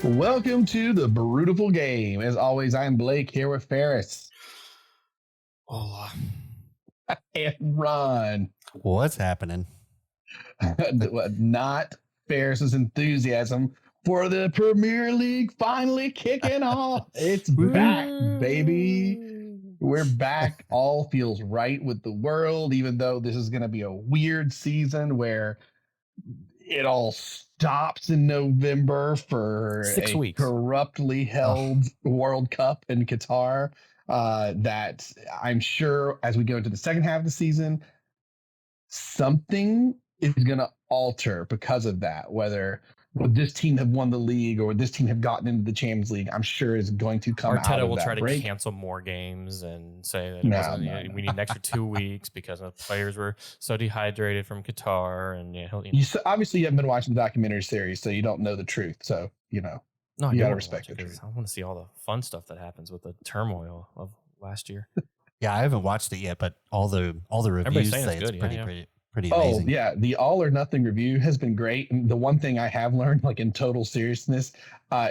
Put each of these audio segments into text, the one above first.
Welcome to the Brutal Game. As always, I'm Blake here with Ferris. Hola. And Ron. What's happening? Not Ferris's enthusiasm for the Premier League finally kicking off. It's back, baby. We're back. All feels right with the world, even though this is going to be a weird season where it all stops in November for 6 weeks. Corruptly held World Cup in Qatar. That I'm sure as we go into the second half of the season, something is going to alter because of that. Whether would this team have won the league or would this team have gotten into the Champions League, I'm sure is going to come out of that Arteta will try break. to cancel more games and say that we need an extra 2 weeks because the players were so dehydrated from Qatar. And Obviously, you haven't been watching the documentary series, so you don't know the truth. So, you got to respect the truth. I want to see all the fun stuff that happens with the turmoil of last year. Yeah, I haven't watched it yet, but all the reviews say it's pretty amazing. Oh, yeah. The All or Nothing review has been great. And the one thing I have learned, like in total seriousness,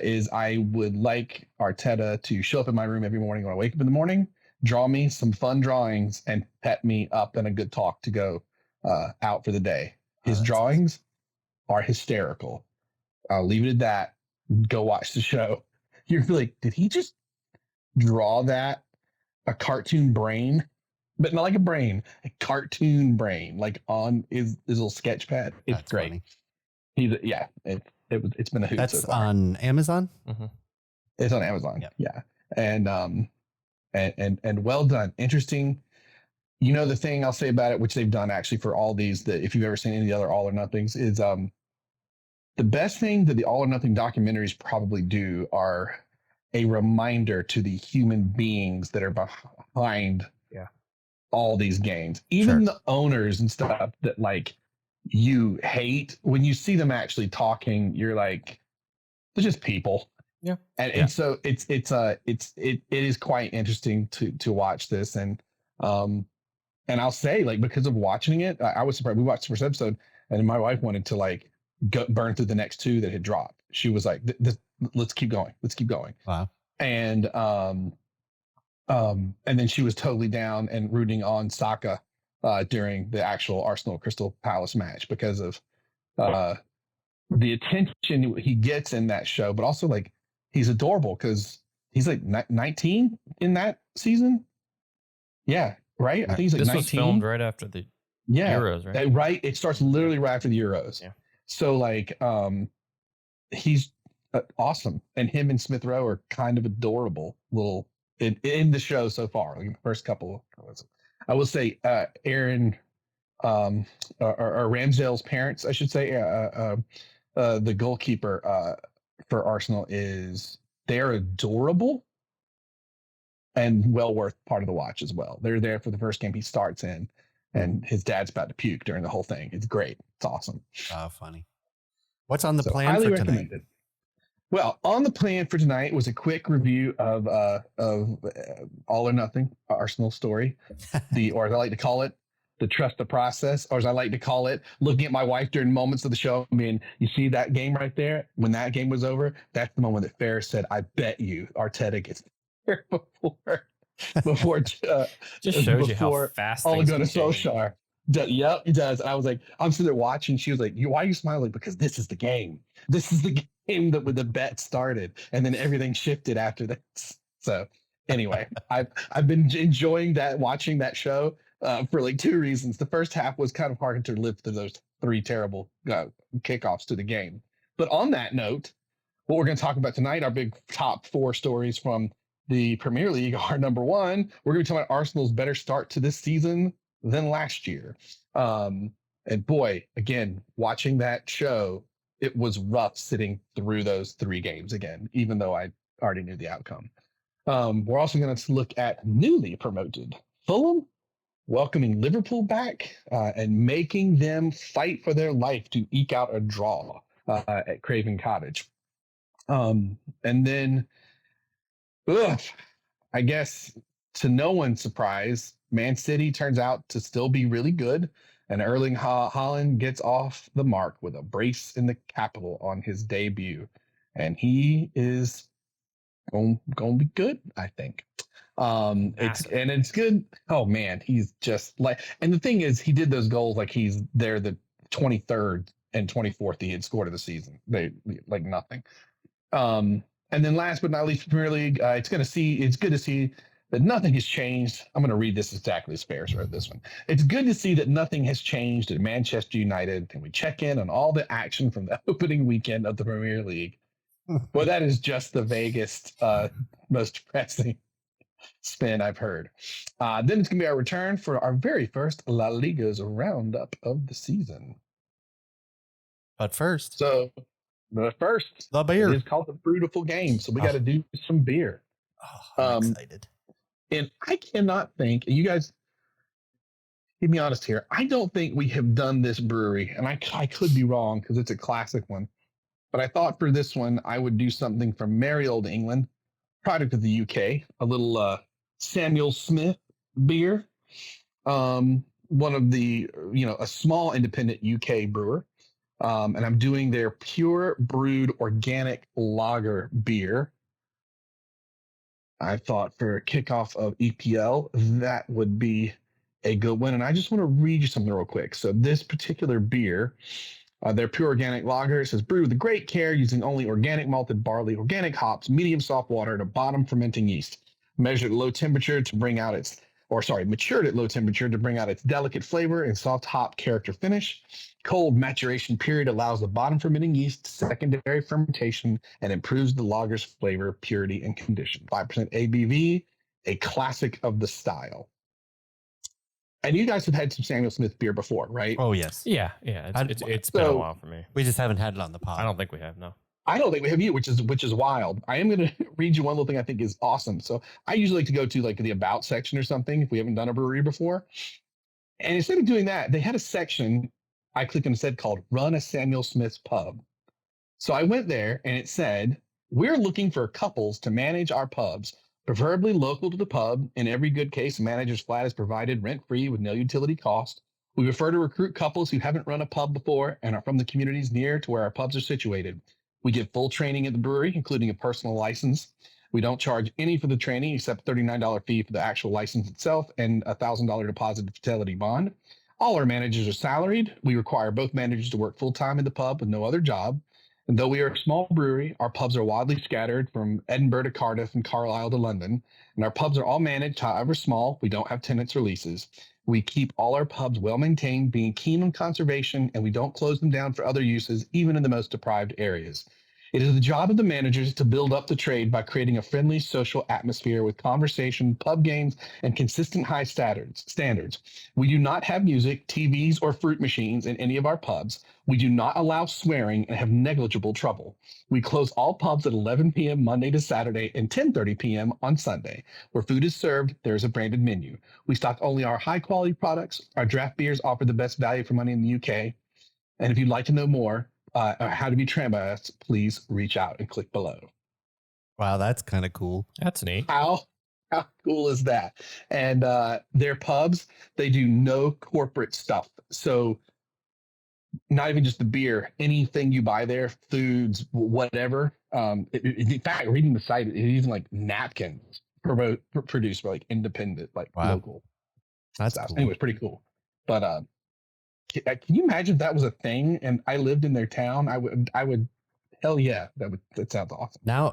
is I would like Arteta to show up in my room every morning when I wake up in the morning, draw me some fun drawings, and pet me up in a good talk to go out for the day. His drawings are hysterical. I'll leave it at that. Go watch the show. You're like, did he just draw that? A cartoon brain? But not like a brain, a cartoon brain, like on his little sketch pad. It's That's great. Funny. It's been a hoot. That's so far. on Amazon. Mm-hmm. It's on Amazon. Yep. Yeah, and well done. Interesting. The thing I'll say about it, which they've done actually for all these, that if you've ever seen any of the other All or Nothings, is the best thing that the All or Nothing documentaries probably do are a reminder to the human beings that are behind all these games, even the owners and stuff that like you hate. When you see them actually talking, you're like, they're just people. Yeah. And so it is quite interesting to watch this. And I'll say, like, because of watching it, I was surprised. We watched the first episode and my wife wanted to like burn through the next two that had dropped. She was like, let's keep going. Let's keep going. Wow. And then she was totally down and rooting on Saka during the actual Arsenal Crystal Palace match because of the attention he gets in that show, but also like he's adorable because he's like 19 in that season. Yeah, right. I think he's like this 19. was filmed right after the Euros, right? Right. It starts literally right after the Euros. Yeah. So like he's awesome, and him and Smith Rowe are kind of adorable little. In the show so far, like the first couple, I will say, Aaron or Ramsdale's parents, I should say, the goalkeeper for Arsenal they're adorable and well worth part of the watch as well. They're there for the first game he starts in, and his dad's about to puke during the whole thing. It's great. It's awesome. Oh, funny. What's on the plan for tonight? Recommended. Well, on the plan for tonight was a quick review of All or Nothing, Arsenal story, or as I like to call it, the trust the process, or as I like to call it, looking at my wife during moments of the show. I mean, you see that game right there? When that game was over, that's the moment that Ferris said, "I bet you Arteta gets there before." Just shows you how fast Ole Gunnar things can Solskjaer. Yep, it does. And I was like, I'm sitting there watching. She was like, "Why are you smiling?" Because this is the game. This is the game that with the bet started, and then everything shifted after this. So anyway, I've been enjoying watching that show for like two reasons. The first half was kind of hard to live through those three terrible kickoffs to the game. But on that note, what we're going to talk about tonight, our big top four stories from the Premier League are: number one, we're going to be talking about Arsenal's better start to this season than last year. And boy, again, watching that show, it was rough sitting through those three games again, even though I already knew the outcome. We're also going to look at newly promoted Fulham, welcoming Liverpool back and making them fight for their life to eke out a draw at Craven Cottage. And then, I guess to no one's surprise, Man City turns out to still be really good, and Erling Haaland gets off the mark with a brace in the capital on his debut. and he is going to be good, I think. It's good. Oh man, he's just like, and the thing is, he did those goals like he's there the 23rd and 24th he had scored of the season. They like nothing. And then last but not least, Premier League, it's good to see that nothing has changed. I'm going to read this exactly as Ferris wrote this one. It's good to see that nothing has changed at Manchester United, and we check in on all the action from the opening weekend of the Premier League. Well, that is just the vaguest, most depressing spin I've heard. Then it's going to be our return for our very first La Liga's roundup of the season. But first, the beer. It is called the Brutal Game, so we got to do some beer. Oh, I'm excited. And I cannot think, you guys, keep me honest here, I don't think we have done this brewery, and I could be wrong because it's a classic one, but I thought for this one I would do something from merry old England, product of the UK, a little Samuel Smith beer, one of the, a small independent UK brewer, and I'm doing their pure brewed organic lager beer. I thought for a kickoff of EPL, that would be a good one. And I just want to read you something real quick. So this particular beer, their pure organic lager, it says brewed with great care using only organic malted barley, organic hops, medium soft water, and a bottom fermenting yeast. Measured at low temperature to bring out matured at low temperature to bring out its delicate flavor and soft hop character finish. Cold maturation period allows the bottom fermenting yeast secondary fermentation and improves the lager's flavor, purity, and condition. 5% ABV, a classic of the style. And you guys have had some Samuel Smith beer before, right? Oh, yes. Yeah. It's been a while for me. We just haven't had it on the pod. I don't think we have, no. I don't think we have you, which is wild. I am going to read you one little thing I think is awesome. So I usually like to go to like the about section or something if we haven't done a brewery before. And instead of doing that, they had a section I clicked and said called Run a Samuel Smith's Pub. So I went there and it said, we're looking for couples to manage our pubs, preferably local to the pub. In every good case, a manager's flat is provided rent-free with no utility cost. We prefer to recruit couples who haven't run a pub before and are from the communities near to where our pubs are situated. We give full training at the brewery, including a personal license. We don't charge any for the training except $39 fee for the actual license itself and a $1,000 deposit fidelity bond. All our managers are salaried. We require both managers to work full-time in the pub with no other job. And though we are a small brewery, our pubs are widely scattered from Edinburgh to Cardiff and Carlisle to London. And our pubs are all managed, however small. We don't have tenants or leases. We keep all our pubs well-maintained, being keen on conservation, and we don't close them down for other uses, even in the most deprived areas. It is the job of the managers to build up the trade by creating a friendly social atmosphere with conversation, pub games, and consistent high standards. We do not have music, TVs, or fruit machines in any of our pubs. We do not allow swearing and have negligible trouble. We close all pubs at 11 p.m. Monday to Saturday and 10:30 p.m. on Sunday. Where food is served, there is a branded menu. We stock only our high-quality products. Our draft beers offer the best value for money in the UK. And if you'd like to know more, how to be trained by us, please reach out and click below. Wow, that's kind of cool. That's neat. How cool is that? And their pubs, they do no corporate stuff. So not even just the beer, anything you buy there, foods, whatever. In fact, reading the site, it even like napkins produced by like independent, like local. That's stuff. Cool. Anyway, it's pretty cool. But can you imagine if that was a thing and I lived in their town? I would, hell yeah, that sounds awesome. Now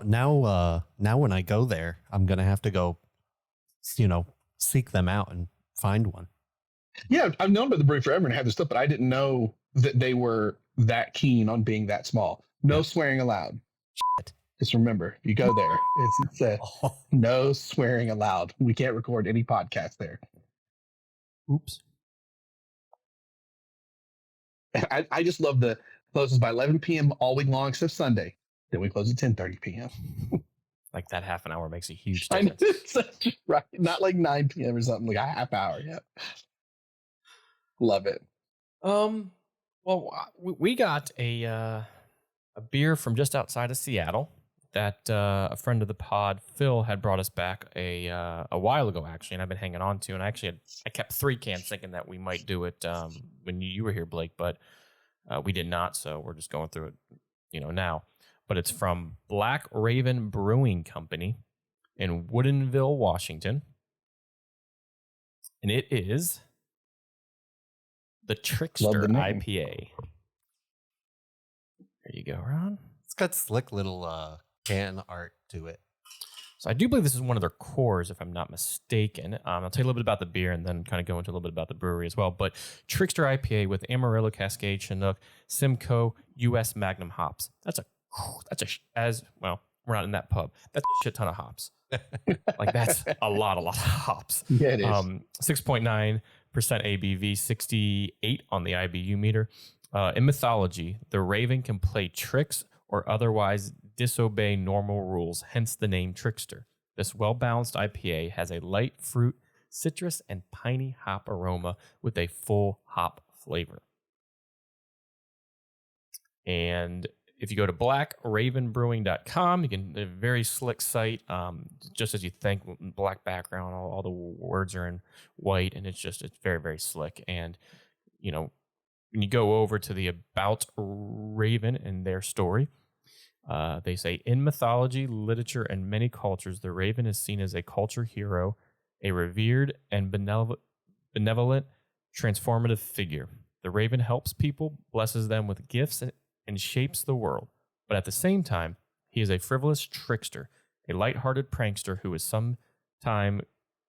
when I go there, I'm going to have to go, seek them out and find one. Yeah. I've known about the brewery forever and had this stuff, but I didn't know that they were that keen on being that small. No swearing allowed. Shit. Just remember, if you go there, it's no swearing allowed. We can't record any podcast there. Oops. I just love the closes by 11 p.m. all week long except Sunday. Then we close at 10:30 p.m. Like that half an hour makes a huge difference. Right. Not like 9 p.m. or something, like a half hour. Yeah. Love it. Well, we got a beer from just outside of Seattle that a friend of the pod, Phil, had brought us back a while ago, actually, and I've been hanging on to. And I kept 3 cans thinking that we might do it when you were here, Blake, but we did not. So we're just going through it, now. but it's from Black Raven Brewing Company in Woodinville, Washington. And it is the Trickster IPA. There you go, Ron. It's got slick little can art to it. So I do believe this is one of their cores, if I'm not mistaken. I'll tell you a little bit about the beer and then kind of go into a little bit about the brewery as well. But Trickster IPA with Amarillo, Cascade, Chinook, Simcoe, U.S. Magnum hops. As well, we're not in that pub. That's a shit ton of hops. Like that's a lot of hops. Yeah, it is. 6.9% ABV, 68 on the IBU meter. In mythology, the Raven can play tricks or otherwise disobey normal rules, hence the name Trickster. This well-balanced IPA has a light fruit, citrus, and piney hop aroma with a full hop flavor. And if you go to blackravenbrewing.com, you can a very slick site, just as you think, black background, all the words are in white, and it's very, very slick. And, you know, when you go over to the About Raven and their story, they say, in mythology, literature, and many cultures, the Raven is seen as a culture hero, a revered and benevolent, transformative figure. The Raven helps people, blesses them with gifts, and shapes the world. But at the same time, he is a frivolous trickster, a light-hearted prankster who is sometimes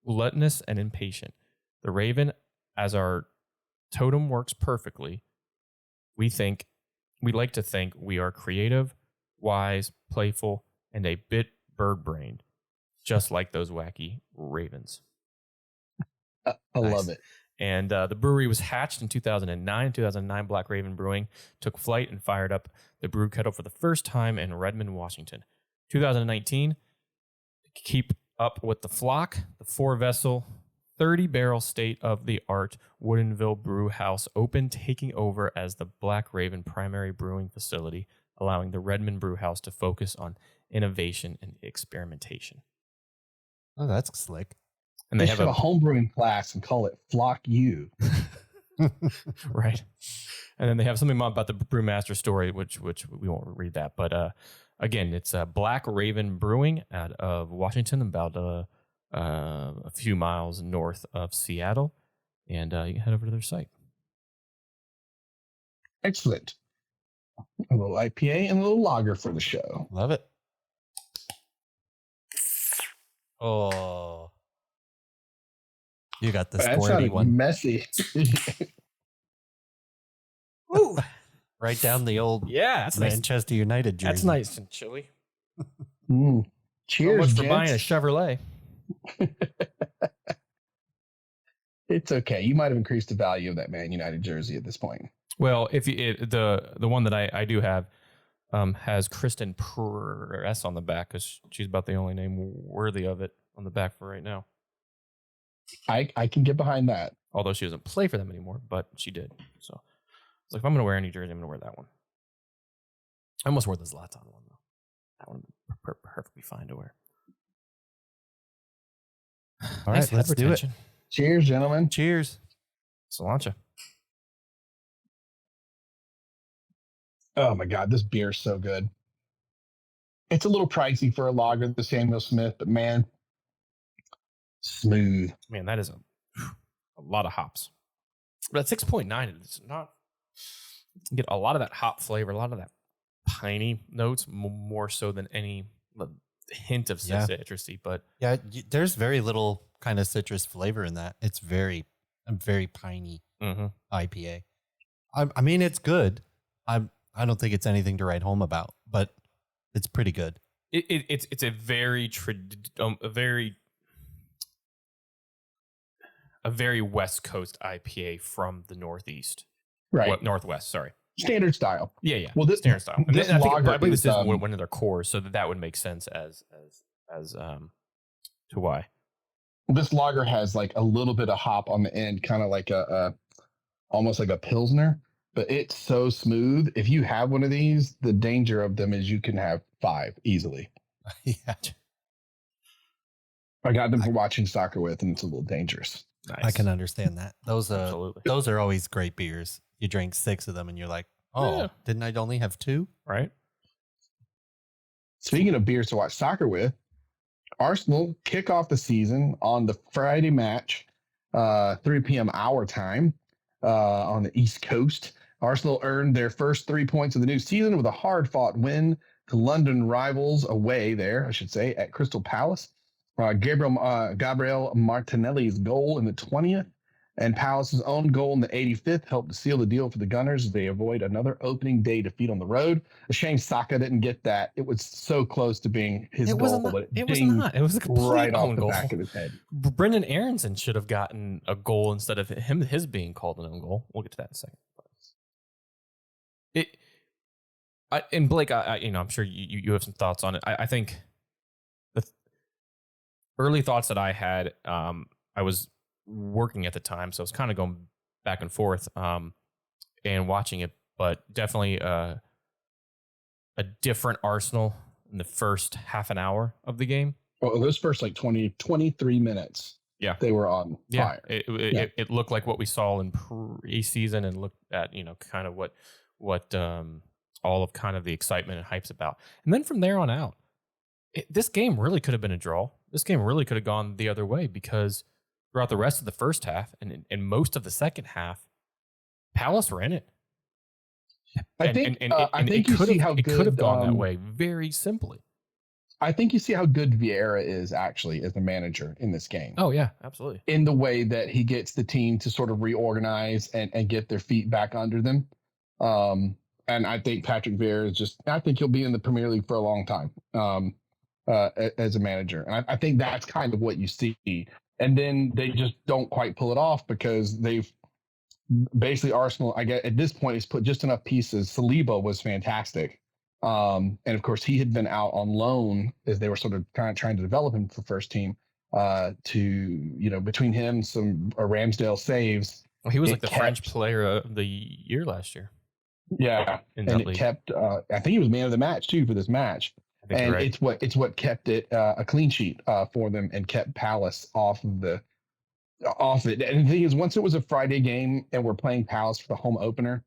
gluttonous and impatient. The Raven, as our totem works perfectly, we like to think we are creative, wise, playful, and a bit bird-brained, just like those wacky ravens. I love it. And the brewery was hatched in 2009. 2009, Black Raven Brewing took flight and fired up the brew kettle for the first time in Redmond, Washington. 2019, to keep up with the flock, the 4-vessel, 30-barrel state-of-the-art Woodinville Brew House opened, taking over as the Black Raven primary brewing facility, allowing the Redmond Brew House to focus on innovation and experimentation. Oh, that's slick. And they have a homebrewing class and call it Flock U. Right. And then they have something about the brewmaster story, which we won't read that. But again, it's Black Raven Brewing out of Washington, about a few miles north of Seattle. And you can head over to their site. Excellent. A little IPA and a little lager for the show. Love it. Oh. You got the sporty one. Messy. Ooh. Right down the old that's Manchester nice. United jersey. That's nice and chilly. Cheers, so much for buying a Chevrolet. It's okay. You might have increased the value of that Man United jersey at this point. Well, if the one that I do have has Kristen Press on the back, because she's about the only name worthy of it on the back for right now. I can get behind that. Although she doesn't play for them anymore, but she did. So it's like, if I'm going to wear any jersey, I'm going to wear that one. I almost wore the Zlatan one, though. That one would be perfectly fine to wear. All right, let's do it. Cheers, gentlemen. Cheers. Cilantro. Oh, my God. This beer is so good. It's a little pricey for a lager, the Samuel Smith, but man, smooth. Man, that is a lot of hops. But at 6.9, it's not. You get a lot of that hop flavor, a lot of that piney notes, more so than any hint of citrusy. But yeah, there's very little kind of citrus flavor in that. It's very piney IPA. I mean, it's good. I don't think it's anything to write home about, but it's pretty good. It's a very West Coast IPA from the Northeast, right? Northwest, sorry. Standard style. Yeah. Well, this standard style. This I lager believe this is one of their cores, so that would make sense as to why. This lager has like a little bit of hop on the end, kind of like a almost like a Pilsner, but it's so smooth. If you have one of these, the danger of them is you can have 5 easily. Yeah. I got them for watching soccer with, and it's a little dangerous. Nice. I can understand that. Those are always great beers. You drink 6 of them and you're like, oh, didn't I only have 2? Right. Speaking of beers to watch soccer with, Arsenal kick off the season on the Friday match, 3 p.m. our time on the East Coast. Arsenal earned their first 3 points of the new season with a hard-fought win to London rivals away there, I should say, at Crystal Palace. Gabriel Martinelli's goal in the 20th and Palace's own goal in the 85th helped to seal the deal for the Gunners as they avoid another opening day defeat on the road. A shame Saka didn't get that. It was so close to being his goal, but it was not. It was a complete right own off the goal. back of his head. Brendan Aronson should have gotten a goal instead of his being called an own goal. We'll get to that in a second. And Blake, I'm sure you have some thoughts on it. I think the early thoughts that I had, I was working at the time, so I was kind of going back and forth and watching it, but definitely a different Arsenal in the first half an hour of the game. Well, those first 23 minutes, they were on fire. It looked like what we saw in preseason and looked at, kind of what all of kind of the excitement and hype's about. And then from there on out, this game really could have been a draw. This game really could have gone the other way because throughout the rest of the first half and most of the second half, Palace were in it. I think you see how it could have gone that way very simply. I think you see how good Vieira is actually as a manager in this game. Oh yeah, absolutely. In the way that he gets the team to sort of reorganize and get their feet back under them. And I think Patrick Vieira is I think he'll be in the Premier League for a long time as a manager. And I think that's kind of what you see. And then they just don't quite pull it off because they've basically Arsenal, I guess at this point, has put just enough pieces. Saliba was fantastic. And of course, he had been out on loan as they were sort of kind of trying to develop him for first team between him, some Ramsdale saves. Well, he was like the French player of the year last year. Yeah. And it kept, I think he was man of the match too for this match. And right. it's what kept it a clean sheet for them and kept Palace off it. And the thing is, once it was a Friday game and we're playing Palace for the home opener,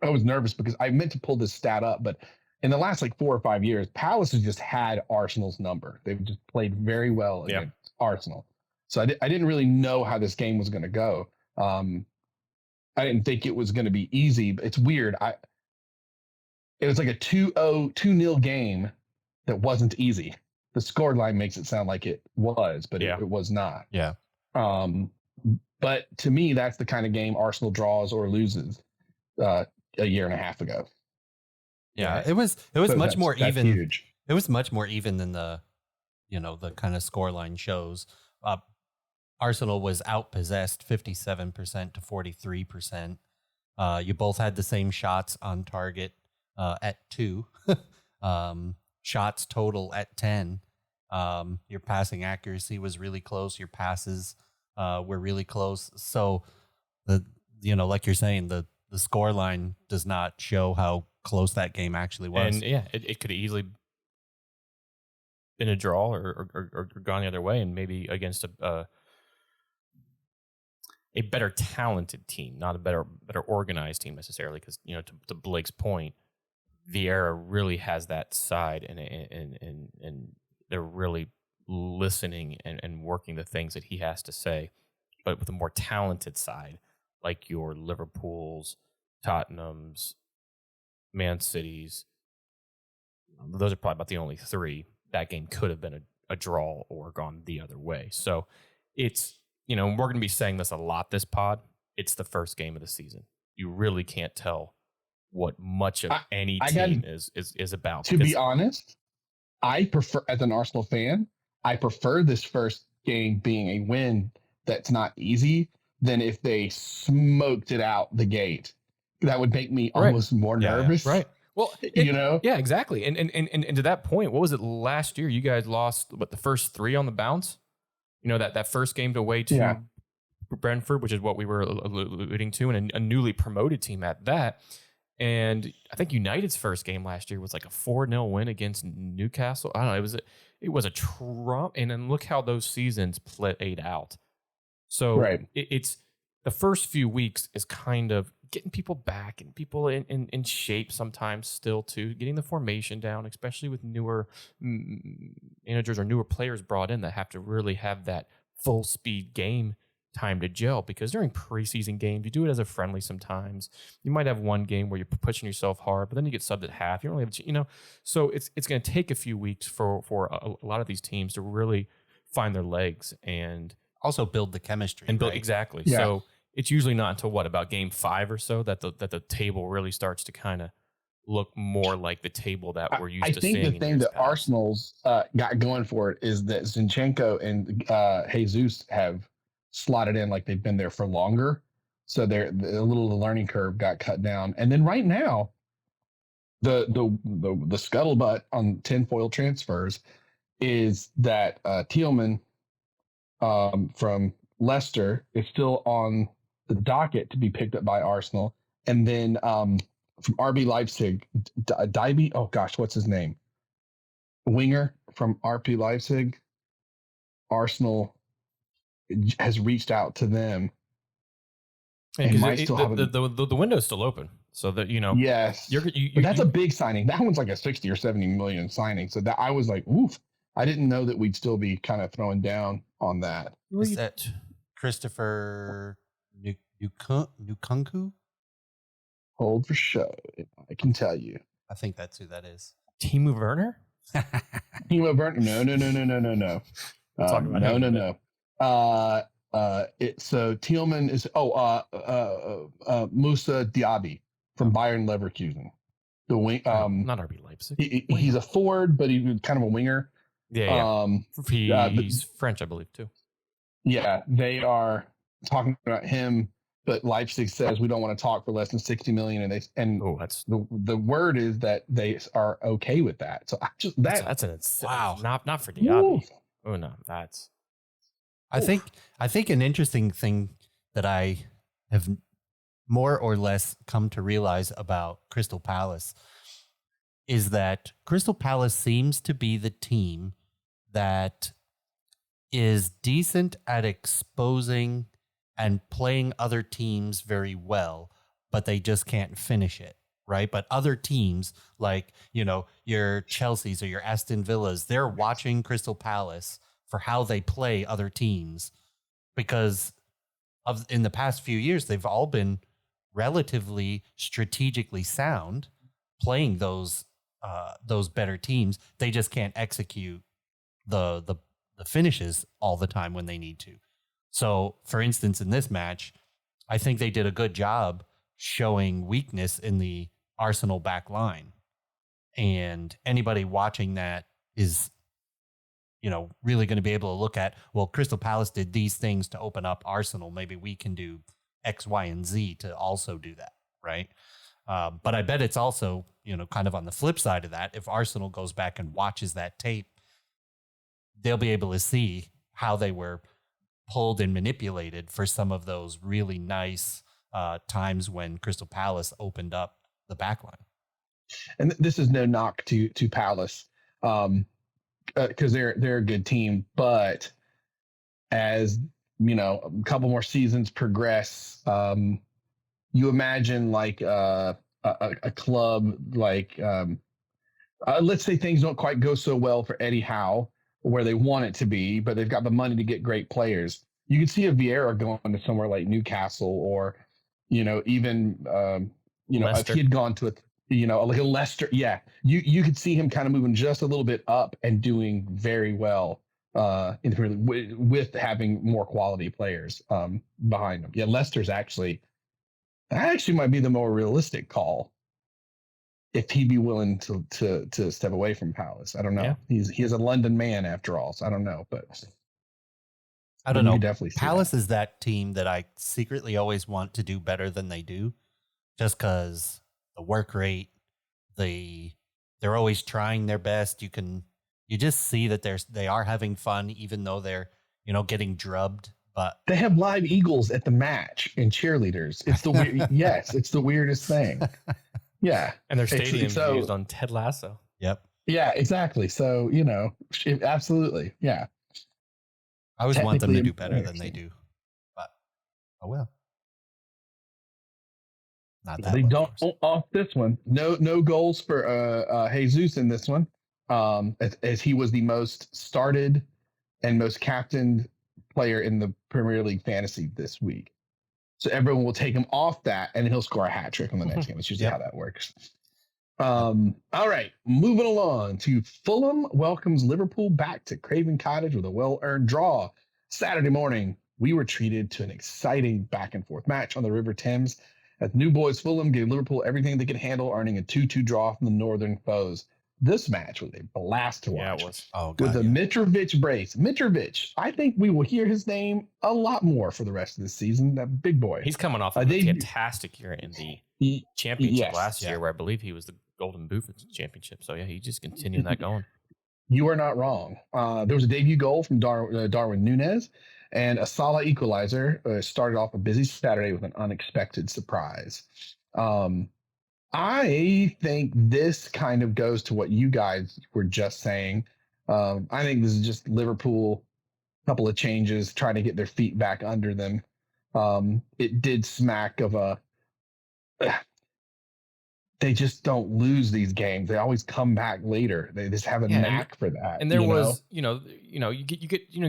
I was nervous because I meant to pull this stat up, but in the last 4 or 5 years, Palace has just had Arsenal's number. They've just played very well against Arsenal. So I didn't really know how this game was going to go. I didn't think it was going to be easy, but it's weird. It was like a 2-0 game that wasn't easy. The scoreline makes it sound like it was, but it was not. Yeah. But to me, that's the kind of game Arsenal draws or loses a year and a half ago. Yeah, it was much more even. Huge. It was much more even than the kind of scoreline shows. Arsenal was outpossessed 57% to 43%. You both had the same shots on target at 2. Shots total at 10. Your passing accuracy was really close. Your passes were really close. So like you're saying, the score line does not show how close that game actually was. And it could have easily been a draw or gone the other way, and maybe against a better talented team, not a better organized team necessarily. Because to Blake's point, Vieira really has that side, and they're really listening and working the things that he has to say, but with a more talented side, like your Liverpools, Tottenhams, Man Cities. Those are probably about the only 3. That game could have been a draw or gone the other way. So it's, we're going to be saying this a lot this pod. It's the first game of the season. You really can't tell what much of any team is about. To be honest, I prefer, as an Arsenal fan, I prefer this first game being a win that's not easy than if they smoked it out the gate. That would make me almost more nervous. Yeah. Right. Well, yeah, exactly. And to that point, what was it last year? You guys lost the first 3 on the bounce. That first game away to Brentford, which is what we were alluding to, and a newly promoted team at that. And I think United's first game last year was like a 4-0 win against Newcastle. I don't know. It was a trump. And then look how those seasons played out. So it's the first few weeks is kind of getting people back and people in shape sometimes still too, getting the formation down, especially with newer managers or newer players brought in that have to really have that full speed game time to gel, because during preseason games, you do it as a friendly sometimes. You might have one game where you're pushing yourself hard, but then you get subbed at half. You don't really have, so it's going to take a few weeks for a lot of these teams to really find their legs and also build the chemistry. And build, right? exactly. Yeah. So it's usually not until about game 5 or so that the table really starts to kind of look more like the table that we're used to seeing. I think the thing that Arsenal's got going for it is that Zinchenko and Jesus have slotted in like they've been there for longer. So they're a little the learning curve got cut down. And then right now, the scuttlebutt on tinfoil transfers is that Thielman from Leicester is still on the docket to be picked up by Arsenal. And then from RB Leipzig, Dybie, oh gosh, what's his name? Winger from RB Leipzig. Arsenal has reached out to them. And the window's still open. So that, yes, but that's a big signing. That one's like a 60 or 70 million signing. So that I was like, oof, I didn't know that we'd still be kind of throwing down on that. Is that Christopher Nkunku? Hold for show. I can tell you. I think that's who that is. Timo Werner? Timo Werner? No. No. So Thielman is Musa Diaby from Bayern Leverkusen. The wing, not RB Leipzig. He's a forward, but he's kind of a winger. Yeah. He's French, I believe, too. Yeah, they are talking about him, but Leipzig says we don't want to talk for less than 60 million, that's the word is that they are okay with that. So that's an wow, not for Diaby. Oh no, that's. I think an interesting thing that I have more or less come to realize about Crystal Palace is that Crystal Palace seems to be the team that is decent at exposing and playing other teams very well, but they just can't finish it, right? But other teams like, your Chelseas or your Aston Villas, they're watching Crystal Palace for how they play other teams, because in the past few years, they've all been relatively strategically sound playing those better teams. They just can't execute the finishes all the time when they need to. So, for instance, in this match, I think they did a good job showing weakness in the Arsenal back line. And anybody watching that is, really going to be able to look at, well, Crystal Palace did these things to open up Arsenal. Maybe we can do X, Y, and Z to also do that, right? But I bet it's also, kind of on the flip side of that, if Arsenal goes back and watches that tape, they'll be able to see how they were pulled and manipulated for some of those really nice times when Crystal Palace opened up the back line. And this is no knock to Palace, because they're a good team, but as a couple more seasons progress, you imagine like a club like let's say things don't quite go so well for Eddie Howe where they want it to be, but they've got the money to get great players. You could see a Vieira going to somewhere like Newcastle, or even if he had gone to like a Leicester. Yeah, you could see him kind of moving just a little bit up and doing very well with having more quality players behind him. Yeah, Leicester's actually might be the more realistic call if he'd be willing to step away from Palace. I don't know. Yeah. He is a London man after all, so I don't know, but I don't know. Definitely Palace is that team that I secretly always want to do better than they do, just because the work rate, they're always trying their best. You just see that they are having fun, even though they're getting drubbed. But they have live eagles at the match and cheerleaders. It's the weird. Yes, it's the weirdest thing. Yeah, and their stadium's used on Ted Lasso. Yep. Yeah, exactly. So absolutely. Yeah. I always want them to do better than they do, but oh well. not that. They low, don't off this one. No goals for Jesus in this one. As he was the most started and most captained player in the Premier League fantasy this week. So everyone will take him off that, and he'll score a hat trick on the next game. That's usually how that works. All right, moving along to Fulham welcomes Liverpool back to Craven Cottage with a well-earned draw. Saturday morning, we were treated to an exciting back-and-forth match on the River Thames. As New Boys Fulham gave Liverpool everything they could handle, earning a 2-2 draw from the northern foes. This match was a blast to watch. Yeah, it was. Oh, God, with a Mitrovic brace. Mitrovic, I think we will hear his name a lot more for the rest of the season. That big boy. He's coming off of a fantastic year in the championship last year, where I believe he was the Golden Boot for the championship. So, yeah, he just continuing that going. You are not wrong. There was a debut goal from Darwin Núñez, and a Salah equalizer started off a busy Saturday with an unexpected surprise. I think this kind of goes to what you guys were just saying. I think this is just Liverpool, a couple of changes, trying to get their feet back under them. It did smack of a... They just don't lose these games. They always come back later. They just have a knack for that. And there was, you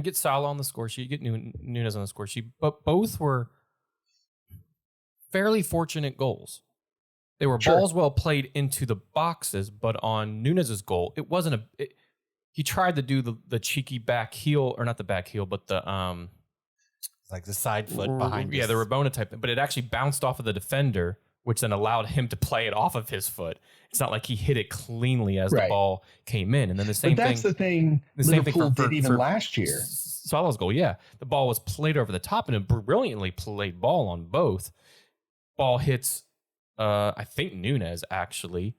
get Salah on the score sheet, you get Núñez on the score sheet, but both were fairly fortunate goals. They were balls well played into the boxes, but on Núñez's goal, it wasn't he tried to do the cheeky back heel, or not the back heel, but the like the side foot behind. Yeah, the Rabona type thing. But it actually bounced off of the defender, which then allowed him to play it off of his foot. It's not like he hit it cleanly as the ball came in. And then the same thing. That's the thing. The Liverpool same thing did even last year. Salah's goal, yeah. The ball was played over the top, and a brilliantly played ball on both. Ball hits, I think Núñez actually,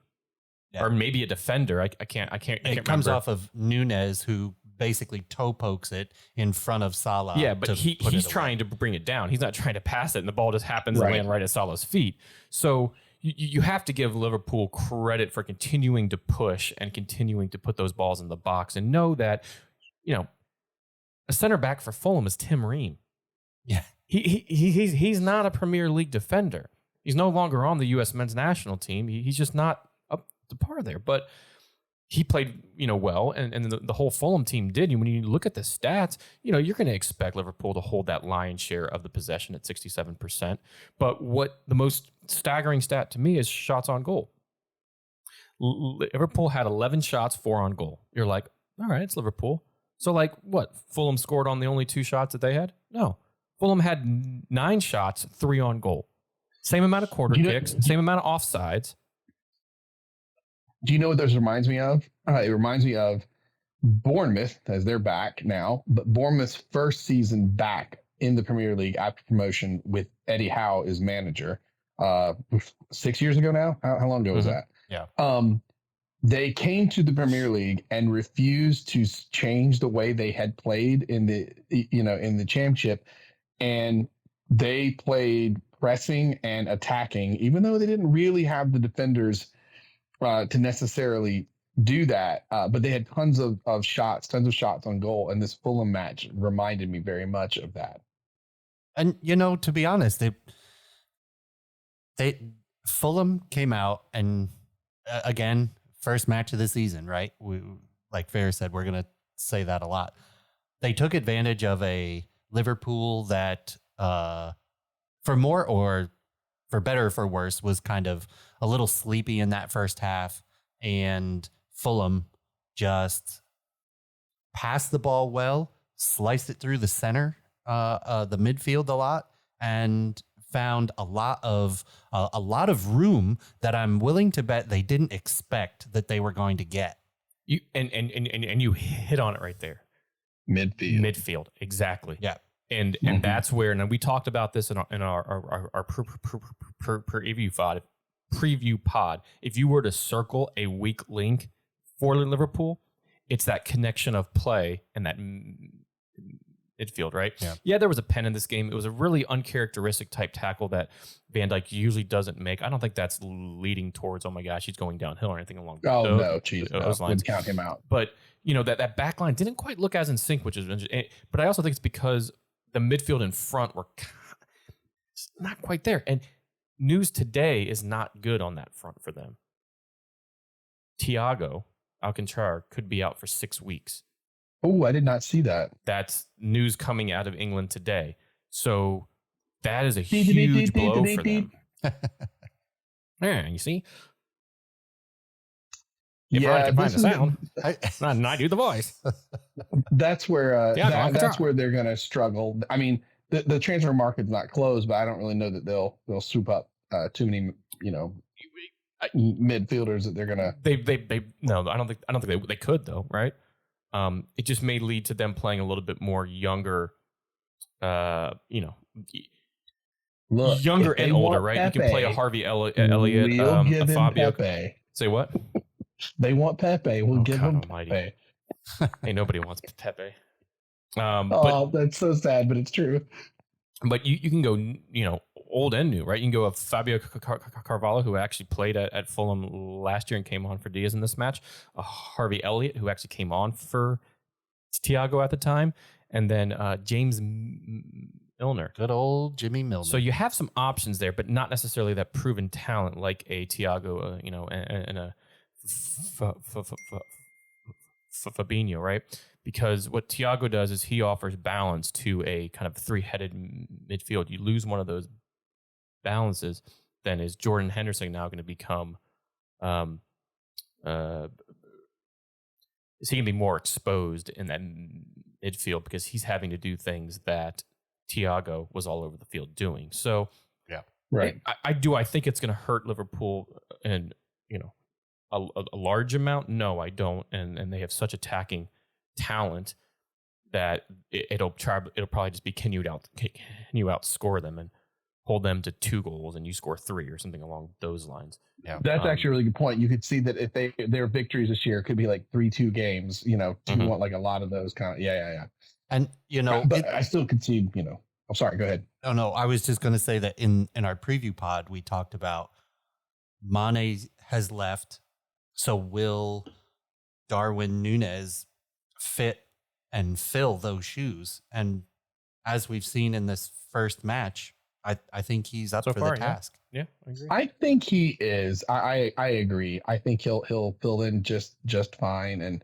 or maybe a defender. I can't It comes off of Núñez, who basically toe pokes it in front of Salah. Yeah, but he's trying to bring it down. He's not trying to pass it, and the ball just happens to land right at Salah's feet. So you have to give Liverpool credit for continuing to push and continuing to put those balls in the box, and know that, a center back for Fulham is Tim Ream. Yeah, he's not a Premier League defender. He's no longer on the U.S. men's national team. He's just not up to par there. But he played, well, and the whole Fulham team did. When you look at the stats, you're going to expect Liverpool to hold that lion's share of the possession at 67%. But what the most staggering stat to me is shots on goal. Liverpool had 11 shots, 4 on goal. You're like, all right, it's Liverpool. So what? Fulham scored on the only 2 shots that they had? No. Fulham had 9 shots, 3 on goal. Same amount of quarter kicks, same amount of offsides. Do you know what this reminds me of? It reminds me of Bournemouth, as they're back now, but Bournemouth's first season back in the Premier League after promotion with Eddie Howe as manager 6 years ago now. How long ago was that? Yeah. They came to the Premier League and refused to change the way they had played in the Championship, and they played pressing and attacking, even though they didn't really have the defenders to necessarily do that. But they had tons of shots on goal, and this Fulham match reminded me very much of that. And to be honest, Fulham came out and again, first match of the season, right? Like Ferris said, we're gonna say that a lot. They took advantage of a Liverpool that, for more or for better or for worse, was kind of a little sleepy in that first half, and Fulham just passed the ball well, sliced it through the center, the midfield a lot, and found a lot of room that I'm willing to bet they didn't expect that they were going to get. You you hit on it right there. Midfield, exactly. Yeah. And that's where, and we talked about this in our preview pod. If you were to circle a weak link for Liverpool, it's that connection of play and that midfield, right? Yeah, there was a pen in this game. It was a really uncharacteristic type tackle that Van Dijk usually doesn't make. I don't think that's leading towards, oh my gosh, he's going downhill or anything along those lines. Wouldn't count him out. But that back line didn't quite look as in sync, which is interesting. But I also think it's because the midfield in front were not quite there. And news today is not good on that front for them. Thiago Alcantara could be out for 6 weeks. Oh, I did not see that. That's news coming out of England today. So that is a huge blow for them. Yeah, you see? If I can find the sound, and I do the voice. That's where that's where they're going to struggle. I mean, the transfer market's not closed, but I don't really know that they'll swoop up too many, midfielders that they're going to. No, I don't think they could though, right? It just may lead to them playing a little bit more younger, Look, younger and older, right? Pepe, you can play a Harvey Elliott, a Fabio. Pepe. Say what? They want Pepe. We'll give them Pepe. Hey, nobody wants Pepe. That's so sad, but it's true. But you can go, old and new, right? You can go with Fabio Carvalho, who actually played at Fulham last year and came on for Diaz in this match. Harvey Elliott, who actually came on for Thiago at the time. And then James Milner. Good old Jimmy Milner. So you have some options there, but not necessarily that proven talent like a Thiago, and a Fabinho, right? Because what Thiago does is he offers balance to a kind of three-headed midfield. You lose one of those balances, then is Jordan Henderson now going to become is he going to be more exposed in that midfield because he's having to do things that Thiago was all over the field doing. So yeah, right. I think it's going to hurt Liverpool and a large amount. No, I don't. And they have such attacking talent that it'll probably just be can you outscore them and hold them to 2 goals and you score 3 or something along those lines. Yeah, that's actually a really good point. You could see that if their victories this year could be like 3-2 games. You want like a lot of those kind of yeah. And but I still could see. I'm sorry. Go ahead. Oh no, I was just going to say that in our preview pod we talked about Mane has left, so will Darwin Núñez fit and fill those shoes? And as we've seen in this first match, I think he's up for the task. Yeah, I agree. I think he is. I agree. I think he'll fill in just fine, and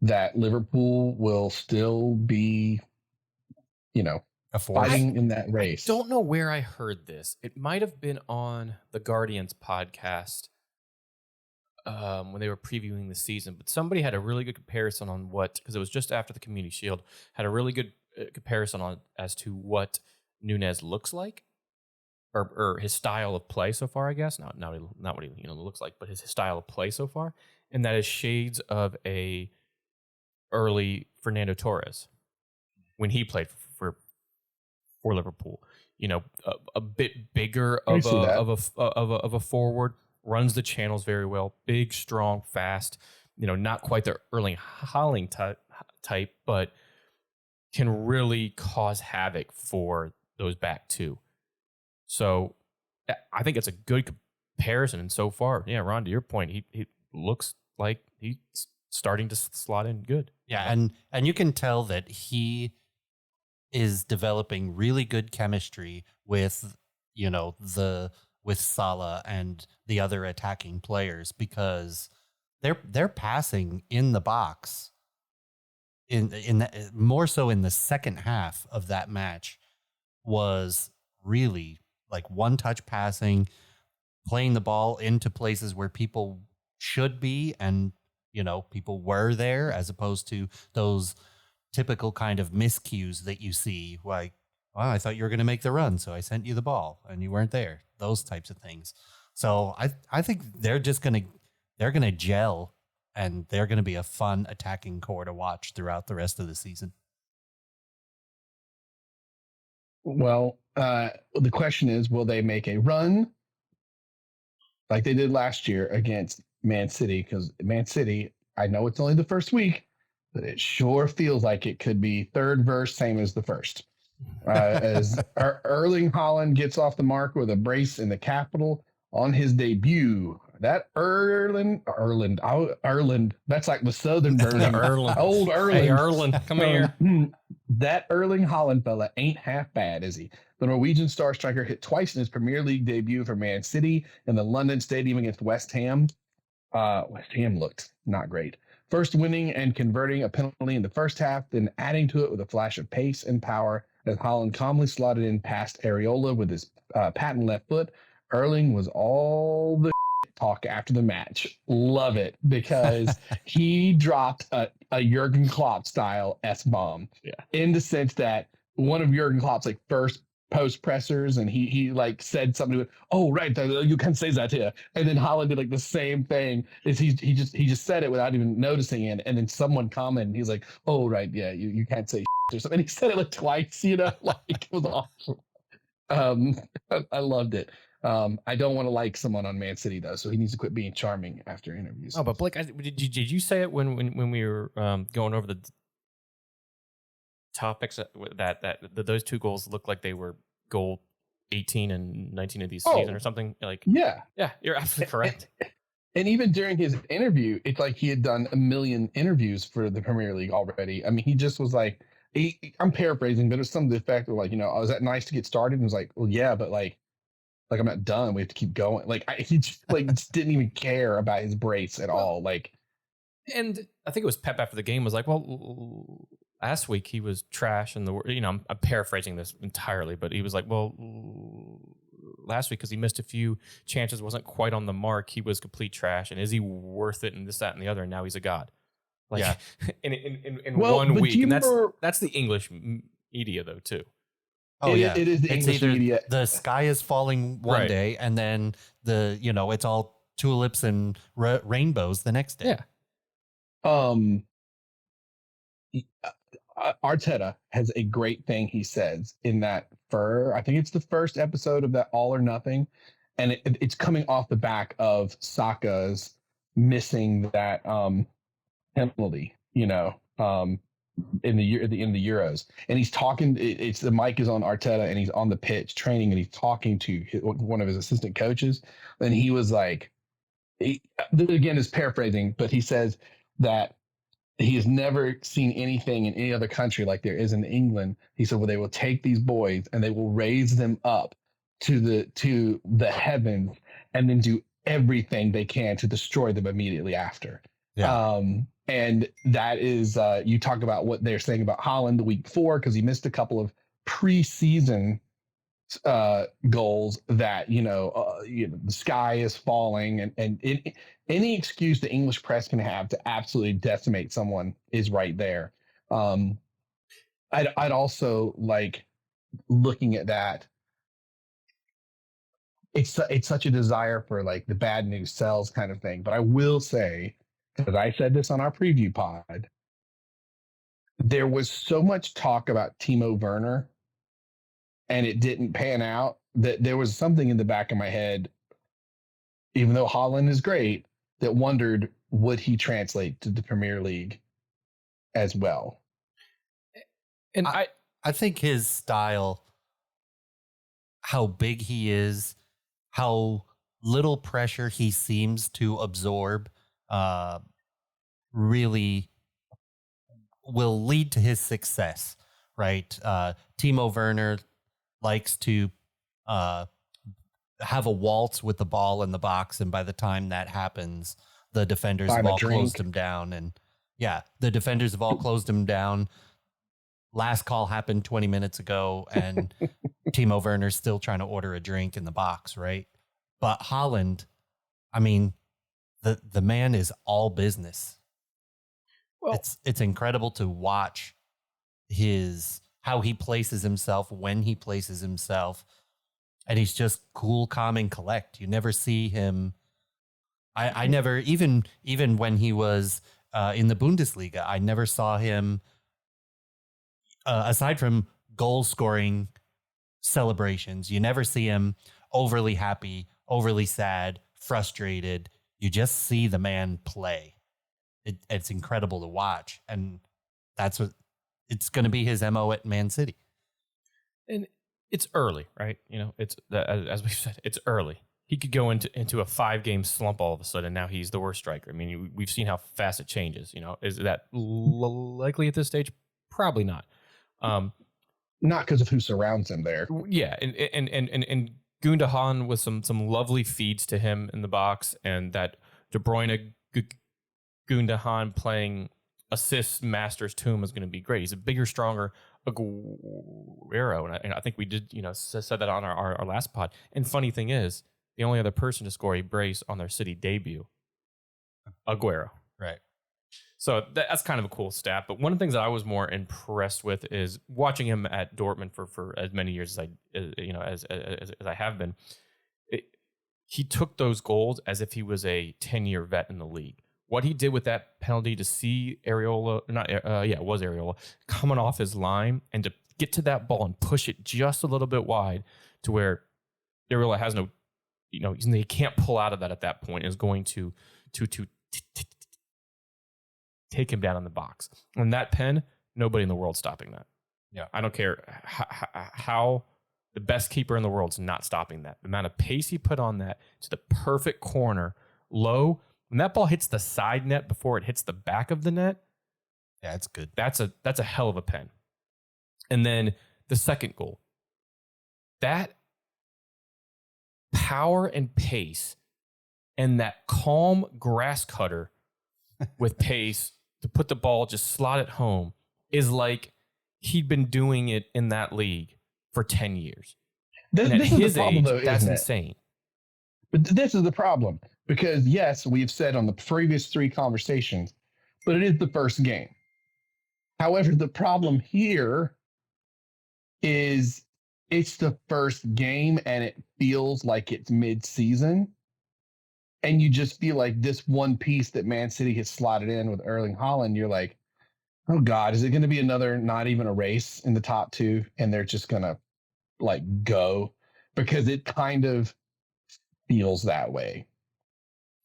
that Liverpool will still be, a force fighting in that race. I don't know where I heard this. It might have been on the Guardians podcast when they were previewing the season, but somebody had a really good comparison on because it was just after the Community Shield, had a really good comparison on as to what Núñez looks like. Or his style of play so far, I guess. Not what he looks like, but his style of play so far, and that is shades of a early Fernando Torres when he played for Liverpool. A bit bigger of a forward, runs the channels very well, big, strong, fast. Not quite the Erling Haaland type, but can really cause havoc for those back two. So I think it's a good comparison. And so far, yeah, Ron, to your point, he looks like he's starting to slot in good. Yeah, and you can tell that he is developing really good chemistry with, with Salah and the other attacking players because they're passing in the box in more so in the second half of that match was really like one-touch passing, playing the ball into places where people should be and, people were there as opposed to those typical kind of miscues that you see, like, well, I thought you were going to make the run, so I sent you the ball and you weren't there. Those types of things. So I think they're going to gel and they're going to be a fun attacking core to watch throughout the rest of the season. Well, the question is, will they make a run like they did last year against Man City? Because Man City, I know it's only the first week, but it sure feels like it could be third verse, same as the first. As Erling Haaland gets off the mark with a brace in the capital on his debut. That Erland, that's like the southern version. Old Erland. Hey, Erland, come here. That Erling Haaland fella ain't half bad, is he? The Norwegian star striker hit twice in his Premier League debut for Man City in the London Stadium against West Ham. West Ham looked not great. First winning and converting a penalty in the first half, then adding to it with a flash of pace and power as Haaland calmly slotted in past Areola with his patent left foot. Erling was all the talk after the match. Love it, because he dropped a Jurgen Klopp style S-bomb in the sense that one of Jurgen Klopp's like first post pressers, and he like said something to it. Oh, right, you can say that here. And then Haaland did like the same thing. Is he just said it without even noticing it, and then someone commented, and he's like, oh, right, yeah, you can't say or something. And he said it like twice, like it was awesome. I loved it. I don't want to like someone on Man City though, so he needs to quit being charming after interviews. Oh, but Blake, did you say it when we were going over the topics that those two goals look like they were goal 18 and 19 of these season or something? Like, yeah, you're absolutely correct. And even during his interview, it's like he had done a million interviews for the Premier League already. I mean, he just was like, I'm paraphrasing, but it's something to the effect of like, oh, is that nice to get started? And was like, well, yeah, but like I'm not done. We have to keep going. Like he just just didn't even care about his brace at all. Like, and I think it was Pep after the game was like, well, last week he was trash, and I'm paraphrasing this entirely, but he was like, well, last week because he missed a few chances, wasn't quite on the mark, he was complete trash, and is he worth it? And this, that, and the other. And now he's a god. Like, yeah, in 1 week, and that's the English media though too. Oh, yeah. It is the English media. The sky is falling one day, and then it's all tulips and rainbows the next day. Yeah. Arteta has a great thing he says in that I think it's the first episode of that All or Nothing, and it's coming off the back of Saka's missing that penalty, in the Euros, and he's talking. It's the mic is on Arteta, and he's on the pitch training, and he's talking to one of his assistant coaches, and he was like, again, is paraphrasing, but he says that he has never seen anything in any other country like there is in England. He said, well, they will take these boys and they will raise them up to the heavens, and then do everything they can to destroy them immediately after. Yeah. And that is, you talk about what they're saying about Haaland the week before, because he missed a couple of preseason goals that, the sky is falling, and any excuse the English press can have to absolutely decimate someone is right there. I'd also like looking at that. It's such a desire for like the bad news sells kind of thing. But I will say, because I said this on our preview pod, there was so much talk about Timo Werner and it didn't pan out that there was something in the back of my head, even though Haaland is great, that wondered, would he translate to the Premier League as well? And I think his style, how big he is, how little pressure he seems to absorb, really will lead to his success, right? Timo Werner likes to have a waltz with the ball in the box, and by the time that happens, the defenders have all closed him down. And the defenders have all closed him down. Last call happened 20 minutes ago, and Timo Werner's still trying to order a drink in the box, right? But Haaland, I mean, the man is all business. Well, it's incredible to watch how he places himself, when he places himself, and he's just cool, calm, and collect. You never see him. I never, even when he was in the Bundesliga, I never saw him, aside from goal scoring celebrations, you never see him overly happy, overly sad, frustrated. You just see the man play. It's incredible to watch, and that's what it's going to be his MO at Man City. And it's early, right? It's as we said, it's early. He could go into a 5-game slump all of a sudden. Now he's the worst striker. I mean, we've seen how fast it changes. Is that likely at this stage? Probably not. not because of who surrounds him there. Yeah, and Gundogan with some lovely feeds to him in the box, and that De Bruyne Gundogan playing assist masters to him is going to be great. He's a bigger, stronger Aguero, and I think we did said that on our last pod. And funny thing is, the only other person to score a brace on their City debut, Aguero. Right. So that's kind of a cool stat. But one of the things that I was more impressed with is watching him at Dortmund for as many years as I have been. He took those goals as if he was a 10-year vet in the league. What he did with that penalty to see Areola, it was Areola, coming off his line and to get to that ball and push it just a little bit wide to where Areola has no, he can't pull out of that at that point, is going to take him down in the box. And that pen, nobody in the world stopping that. Yeah. I don't care how the best keeper in the world's not stopping that. The amount of pace he put on that to the perfect corner, low. When that ball hits the side net before it hits the back of the net, yeah, it's good. That's a hell of a pen. And then the second goal, that power and pace and that calm grass cutter with pace to put the ball, just slot it home, is like he'd been doing it in that league for 10 years. This at is his the problem, age, though, that's isn't it? insane. But this is the problem, because yes, we've said on the previous 3 conversations, but it is the first game. However, the problem here is it's the first game and it feels like it's mid-season. And you just feel like this one piece that Man City has slotted in with Erling Haaland, you're like, oh God, is it going to be another, not even a race in the top 2? And they're just going to like go, because it kind of feels that way.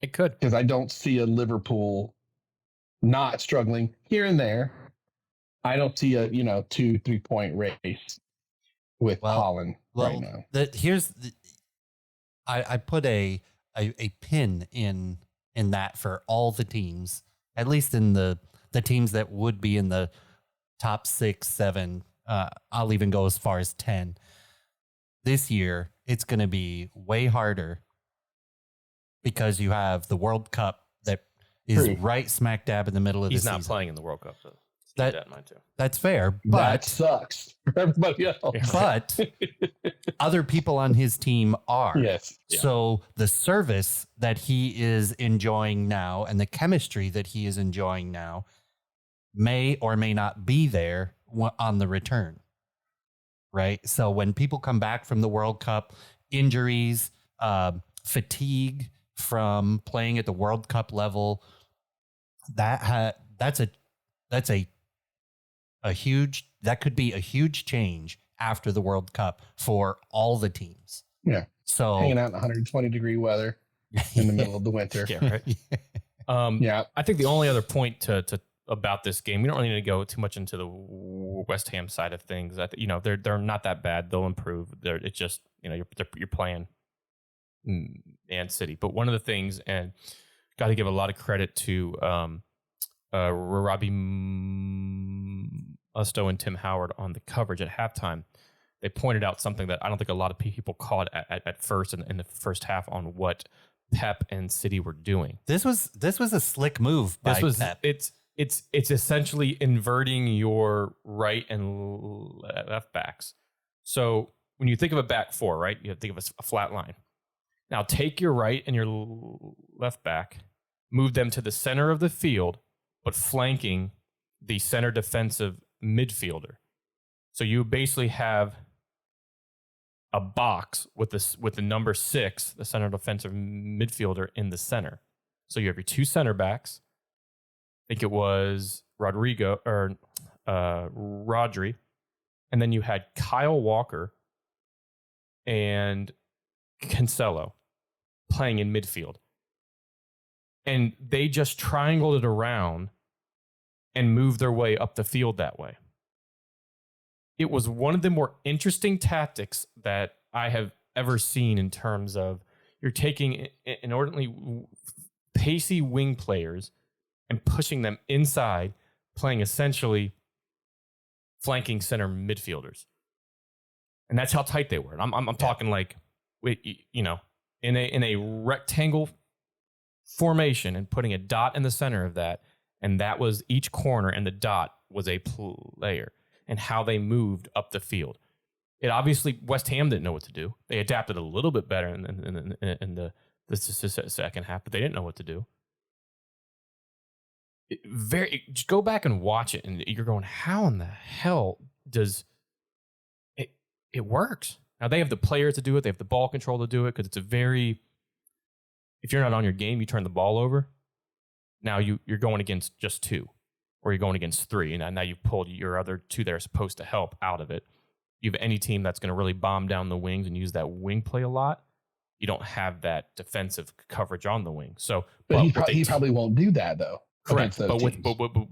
It could. Because I don't see a Liverpool not struggling here and there. I don't see a 2-3 point race with Haaland right now. I put a pin in that for all the teams, at least in the teams that would be in the top 6, 7. I'll even go as far as 10. This year, it's going to be way harder because you have the World Cup that is right smack dab in the middle of the season. He's not playing in the World Cup, though. That in mind too. That's fair, but that sucks for everybody else. But other people on his team are. Yes. So the service that he is enjoying now and the chemistry that he is enjoying now may or may not be there on the return. Right? So when people come back from the World Cup, injuries, fatigue from playing at the World Cup level, that's that could be a huge change after the World Cup for all the teams. Yeah. So hanging out in 120-degree weather in the middle of the winter. Yeah, right. Yeah. I think the only other point to about this game, we don't really need to go too much into the West Ham side of things. They're not that bad. They'll improve. It's just you're playing Man City. But one of the things, and got to give a lot of credit to Robbie Musto and Tim Howard on the coverage at halftime. They pointed out something that I don't think a lot of people caught at first in the first half on what Pep and City were doing. This was a slick move by Pep. It's essentially inverting your right and left backs. So when you think of a back 4, right, you have to think of a flat line. Now take your right and your left back, move them to the center of the field, but flanking the center defensive midfielder. So you basically have a box with the number 6, the center defensive midfielder, in the center. So you have your 2 center backs. I think it was Rodri, and then you had Kyle Walker and Cancelo playing in midfield. And they just triangled it around and moved their way up the field that way. It was one of the more interesting tactics that I have ever seen in terms of you're taking inordinately pacey wing players and pushing them inside, playing essentially flanking center midfielders. And that's how tight they were. I'm talking like, you know, in a rectangle formation and putting a dot in the center of that. And that was each corner, and the dot was a player, and how they moved up the field. It obviously, West Ham didn't know what to do. They adapted a little bit better in the second half, but they didn't know what to do. Just go back and watch it, and you're going, how in the hell does it works? Now they have the players to do it. They have the ball control to do it, because it's if you're not on your game, you turn the ball over. Now you're going against just 2, or you're going against 3, and now you've pulled your other 2 that are supposed to help out of it. You have any team that's going to really bomb down the wings and use that wing play a lot, you don't have that defensive coverage on the wing. So, but he probably won't do that though. Correct. But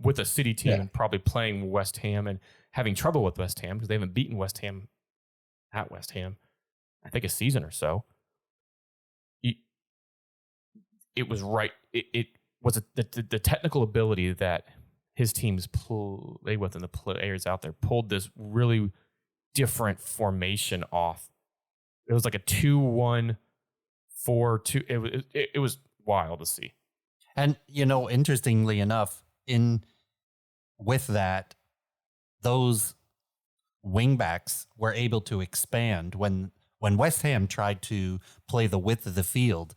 with a City team and probably playing West Ham and having trouble with West Ham, because they haven't beaten West Ham at West Ham, I think a season or so. It was right. It was the technical ability that his teams play with, and the players out there pulled this really different formation off. It was like a 2-1-4-2. It was wild to see. And, you know, interestingly enough, with that, those wingbacks were able to expand when West Ham tried to play the width of the field.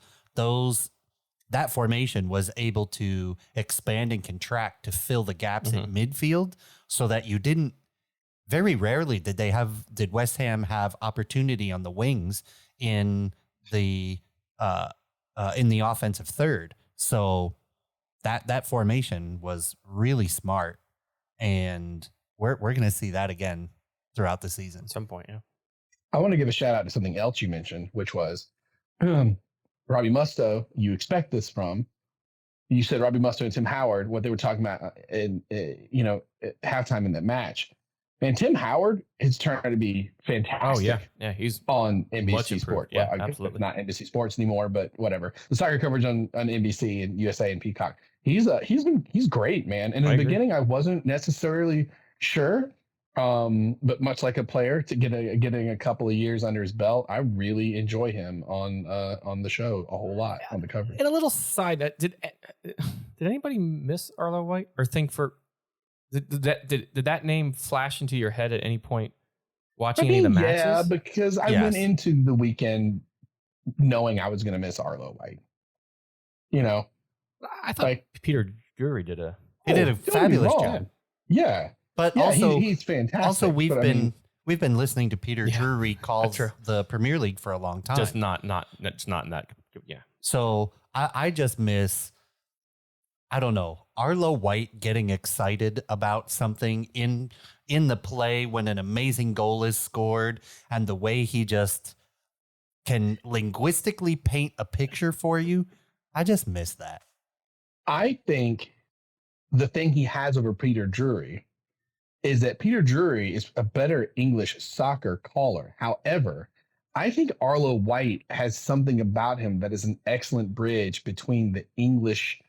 That formation was able to expand and contract to fill the gaps in midfield, so that you didn't. Very rarely did West Ham have opportunity on the wings in the offensive third. So that formation was really smart, and we're going to see that again throughout the season at some point. Yeah, I want to give a shout out to something else you mentioned, which was Robbie Mustoe. You expect this from? You said Robbie Mustoe and Tim Howard, what they were talking about in at halftime in that match. And Tim Howard has turned out to be fantastic. Oh yeah, he's on NBC Sports. Yeah, well, absolutely. Not NBC Sports anymore, but whatever. The soccer coverage on NBC and USA and Peacock. He's great, man. And in the beginning, I wasn't necessarily sure, but much like a player, to getting a couple of years under his belt, I really enjoy him on the show a whole lot on the coverage. And a little side note: did anybody miss Arlo White or think for? Did that name flash into your head at any point watching any of the matches? Yeah, because I went into the weekend knowing I was going to miss Arlo White. You know, I thought Peter Drury did a fabulous job. Yeah, but also he's fantastic. Also, we've been listening to Peter Drury call the Premier League for a long time. Just not in that. Yeah. So I just miss. I don't know, Arlo White getting excited about something in the play when an amazing goal is scored, and the way he just can linguistically paint a picture for you. I just miss that. I think the thing he has over Peter Drury is that Peter Drury is a better English soccer caller. However, I think Arlo White has something about him that is an excellent bridge between the English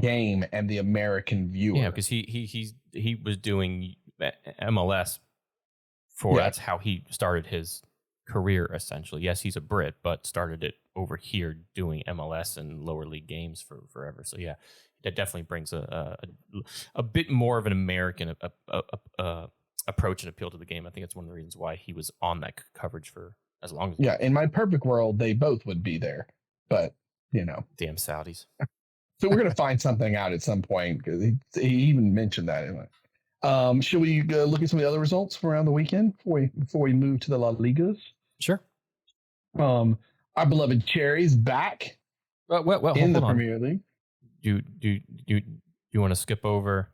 game and the American viewer. Yeah, because he was doing MLS that's how he started his career essentially. Yes, he's a Brit, but started it over here doing MLS and lower league games for forever. So yeah, that definitely brings a bit more of an American approach and appeal to the game. I think that's one of the reasons why he was on that coverage for as long as. Yeah, in my perfect world, they both would be there, but damn Saudis. So we're going to find something out at some point, because he even mentioned that. Anyway. Should we look at some of the other results from around the weekend before we move to the La Ligas? Sure. Our beloved Cherries back in the Premier League. Do you want to skip over,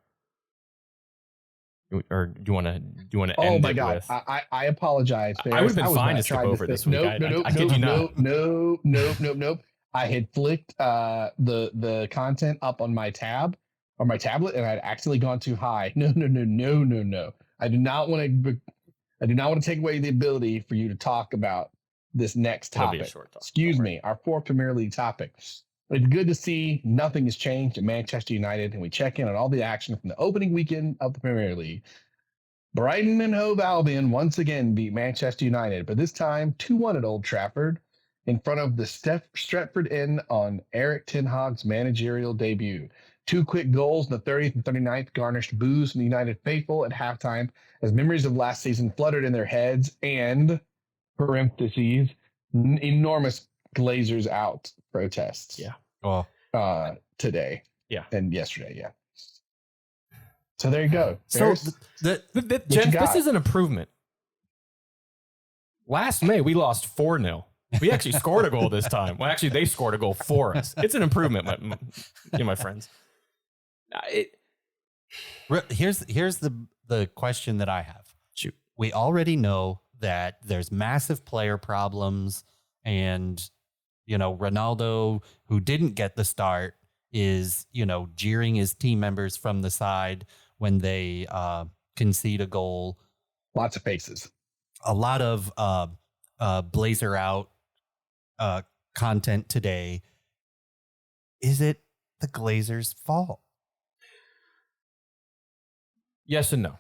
or do you want to end? Oh my God! I apologize, Ferris. I would have been fine to skip over this week. Nope. I had flicked the content up on my tab or my tablet, and I'd accidentally gone too high. No. I do not want to take away the ability for you to talk about this next topic. It'll be a short talk. Excuse me, our fourth Premier League topic. It's good to see nothing has changed at Manchester United, and we check in on all the action from the opening weekend of the Premier League. Brighton and Hove Albion once again beat Manchester United, but this time 2-1 at Old Trafford in front of the Stretford Inn on Eric Ten Hag's managerial debut. 2 quick goals in the 30th and 39th garnished boos from the United faithful at halftime as memories of last season fluttered in their heads and, parentheses, enormous Glazers out protests. Yeah. Oh. Today. Yeah. And yesterday. Yeah. So there you go. So, Jen, got? this is an improvement. Last May, we lost 4-0. We actually scored a goal this time. Well, actually, they scored a goal for us. It's an improvement, my friends. Here's the question that I have. Shoot. We already know that there's massive player problems, and Ronaldo, who didn't get the start, is jeering his team members from the side when they concede a goal. Lots of faces. A lot of Blazer out content today. Is it the Glazers' fault? Yes and no.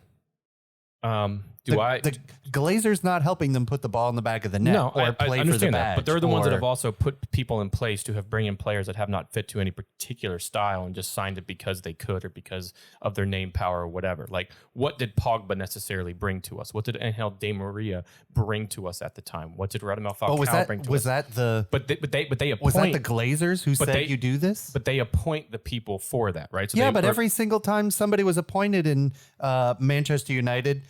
The Glazers not helping them put the ball in the back of the net or play for the badge, but they're the ones that have also put people in place to have bring in players that have not fit to any particular style and just signed it because they could or because of their name power or whatever. Like, what did Pogba necessarily bring to us? What did Angel Di Maria bring to us at the time? What did Radamel Falcao bring to us? Was that the? But they appoint, was that the Glazers who said you do this? But they appoint the people for that, right? So but every single time somebody was appointed in Manchester United,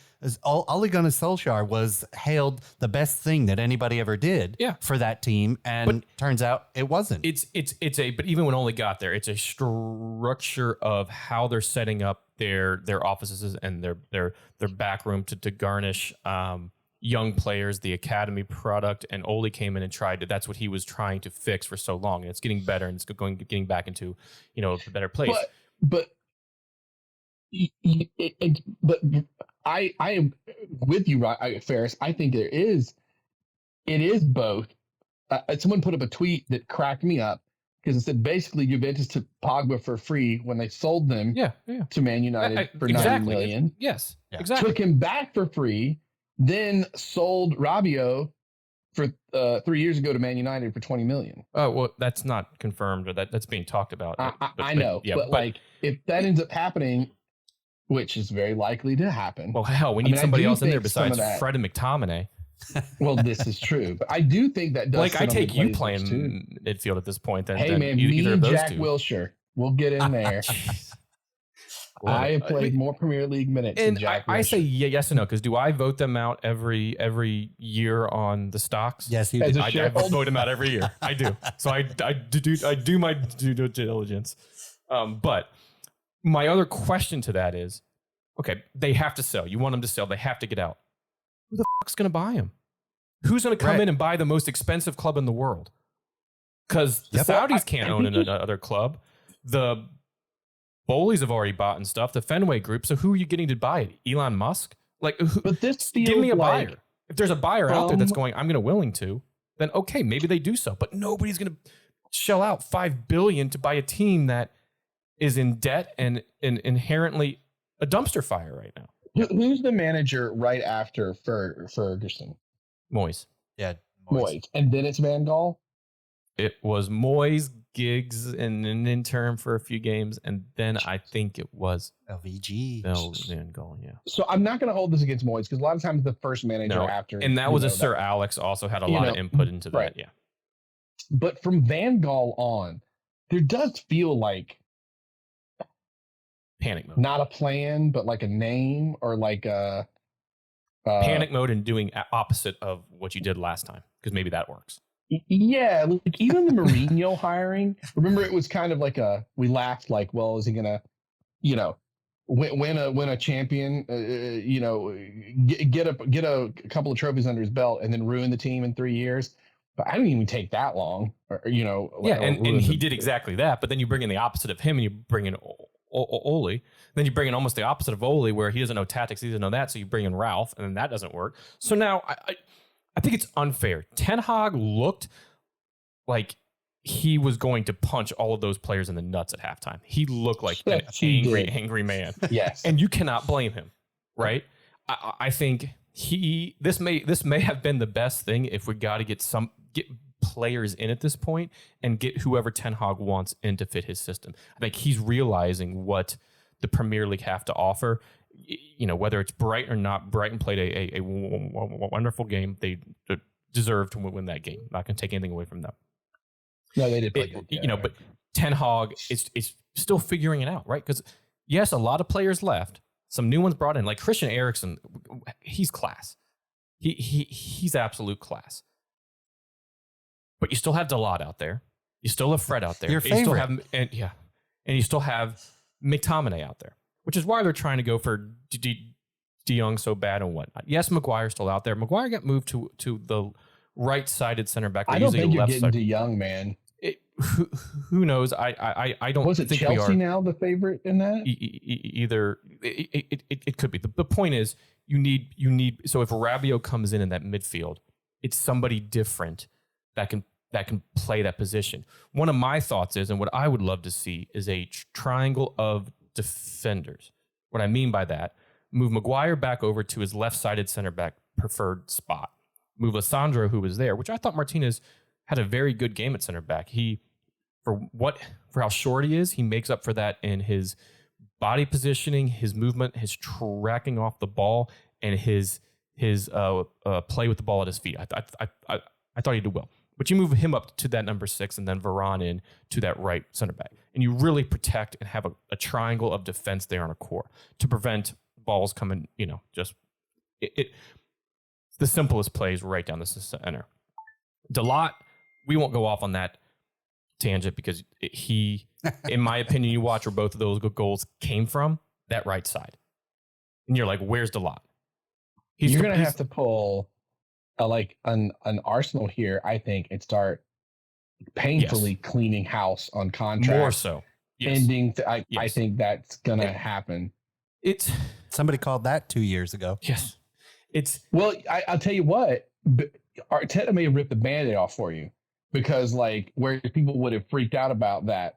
Ole Gunnar Solskjaer was hailed the best thing that anybody ever did for that team, and turns out it wasn't. But even when Ole got there, it's a structure of how they're setting up their offices and their back room to garnish young players, the academy product, and Ole came in and tried to. That's what he was trying to fix for so long, and it's getting better, and it's getting back into a better place. But I am with you, Ferris. I think it is both. Someone put up a tweet that cracked me up because it said basically Juventus took Pogba for free when they sold them to Man United for $90 million. Yes, exactly. Took him back for free, then sold Rabiot for 3 years ago to Man United for $20 million. Oh, well, that's not confirmed, or that's being talked about. I know, but like if that ends up happening, which is very likely to happen. Well, hell, we need somebody else in there besides Fred and McTominay. Well, this is true, but I do think that does. Like, I take you playing midfield at this point. Then, hey, man, either of those Jack two. Wilshere, we'll get in there. I have played more Premier League minutes than Jack Wilshere. I say yes and no, because do I vote them out every year on the stocks? Yes, you do. I vote them out every year. I do. So I do my due diligence. But my other question to that is, okay, they have to sell. You want them to sell. They have to get out. Who the fuck's going to buy them? Who's going to come in and buy the most expensive club in the world? Because the Saudis can't own another club. The Bowleys have already bought and stuff. The Fenway Group. So who are you getting to buy it? Elon Musk? Like, but this give me a buyer. If there's a buyer out there that's going, I'm going to willing to, then okay, maybe they do so. But nobody's going to shell out $5 billion to buy a team that is in debt and inherently a dumpster fire right now. Who's the manager right after Ferguson? Moyes. Yeah, Moyes. And then it's Van Gaal? It was Moyes, Giggs, and an intern for a few games, and then I think it was LVG. Van Gaal, yeah. So I'm not going to hold this against Moyes because a lot of times the first manager after... And that was Sir Alex also had a lot of input into that, yeah. But from Van Gaal on, there does feel like panic mode. Not a plan, but like a name or like a panic mode and doing opposite of what you did last time, because maybe that works. Yeah, like even the Mourinho hiring. Remember, it was kind of like we laughed like, well, is he gonna, win a champion, get a couple of trophies under his belt and then ruin the team in 3 years? But I didn't even take that long, and he did exactly that. But then you bring in the opposite of him, and you bring in Ole. Then you bring in almost the opposite of Ole, where he doesn't know tactics, he doesn't know that. So you bring in Ralph, and then that doesn't work. So now I think it's unfair. Ten Hag looked like he was going to punch all of those players in the nuts at halftime. He looked like an angry man. Yes. And you cannot blame him, right? I think this may have been the best thing if we got to get players in at this point and get whoever Ten Hag wants in to fit his system. I think he's realizing what the Premier League have to offer. You know, whether it's Brighton or not, Brighton played a wonderful game. They deserved to win that game. Not going to take anything away from them. No, they did play good. You know, but Ten Hag is still figuring it out, right? Because yes, a lot of players left. Some new ones brought in, like Christian Eriksen. He's class. He's absolute class. But you still have Dalot out there. You still have Fred out there. Your favorite. You still have, and you still have McTominay out there, which is why they're trying to go for De Jong so bad and whatnot. Yes, Maguire's still out there. Maguire got moved to the right-sided center back. I don't think you're getting De Jong, man. Who knows? I don't. Was it think Chelsea we are now the favorite in that? Either it could be. The point is you need. So if Rabiot comes in that midfield, it's somebody different that can play that position. One of my thoughts is, and what I would love to see is a triangle of defenders. What I mean by that, move Maguire back over to his left-sided center back preferred spot. Move Lissandro, who was there, which I thought Martinez had a very good game at center back. For how short he is, he makes up for that in his body positioning, his movement, his tracking off the ball, and his play with the ball at his feet. I thought he did well. But you move him up to that number 6 and then Varane in to that right center back. And you really protect and have a triangle of defense there on a core to prevent balls coming, just the simplest plays right down the center. Dalot, we won't go off on that tangent because he, in my opinion, you watch where both of those goals came from, that right side. And you're like, where's Dalot? You're going to have to pull like an Arsenal here, I think, and start painfully cleaning house on contracts. More so. Yes. I think that's going to happen. Somebody called that 2 years ago. Yes. I'll tell you what, Arteta may rip the Band-Aid off for you because like where people would have freaked out about that,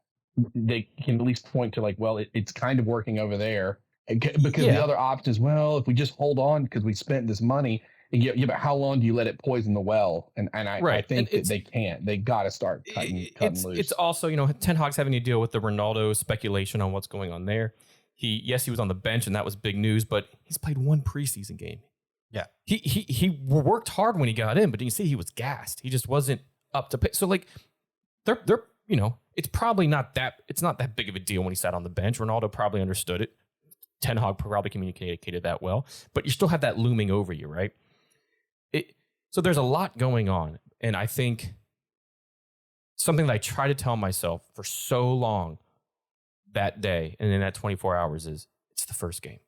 they can at least point to like, well, it's kind of working over there because the other option is, well, if we just hold on because we spent this money. Yeah, but how long do you let it poison the well? And I think that they can't. They got to start cutting loose. It's also, Ten Hag's having to deal with the Ronaldo speculation on what's going on there. He was on the bench and that was big news, but he's played one preseason game. Yeah, he worked hard when he got in, but you can see he was gassed. He just wasn't up to pay. So like, they're it's probably not that big of a deal when he sat on the bench. Ronaldo probably understood it. Ten Hag probably communicated that well, but you still have that looming over you, right? So there's a lot going on. And I think something that I try to tell myself for so long that day and in that 24 hours is it's the first game.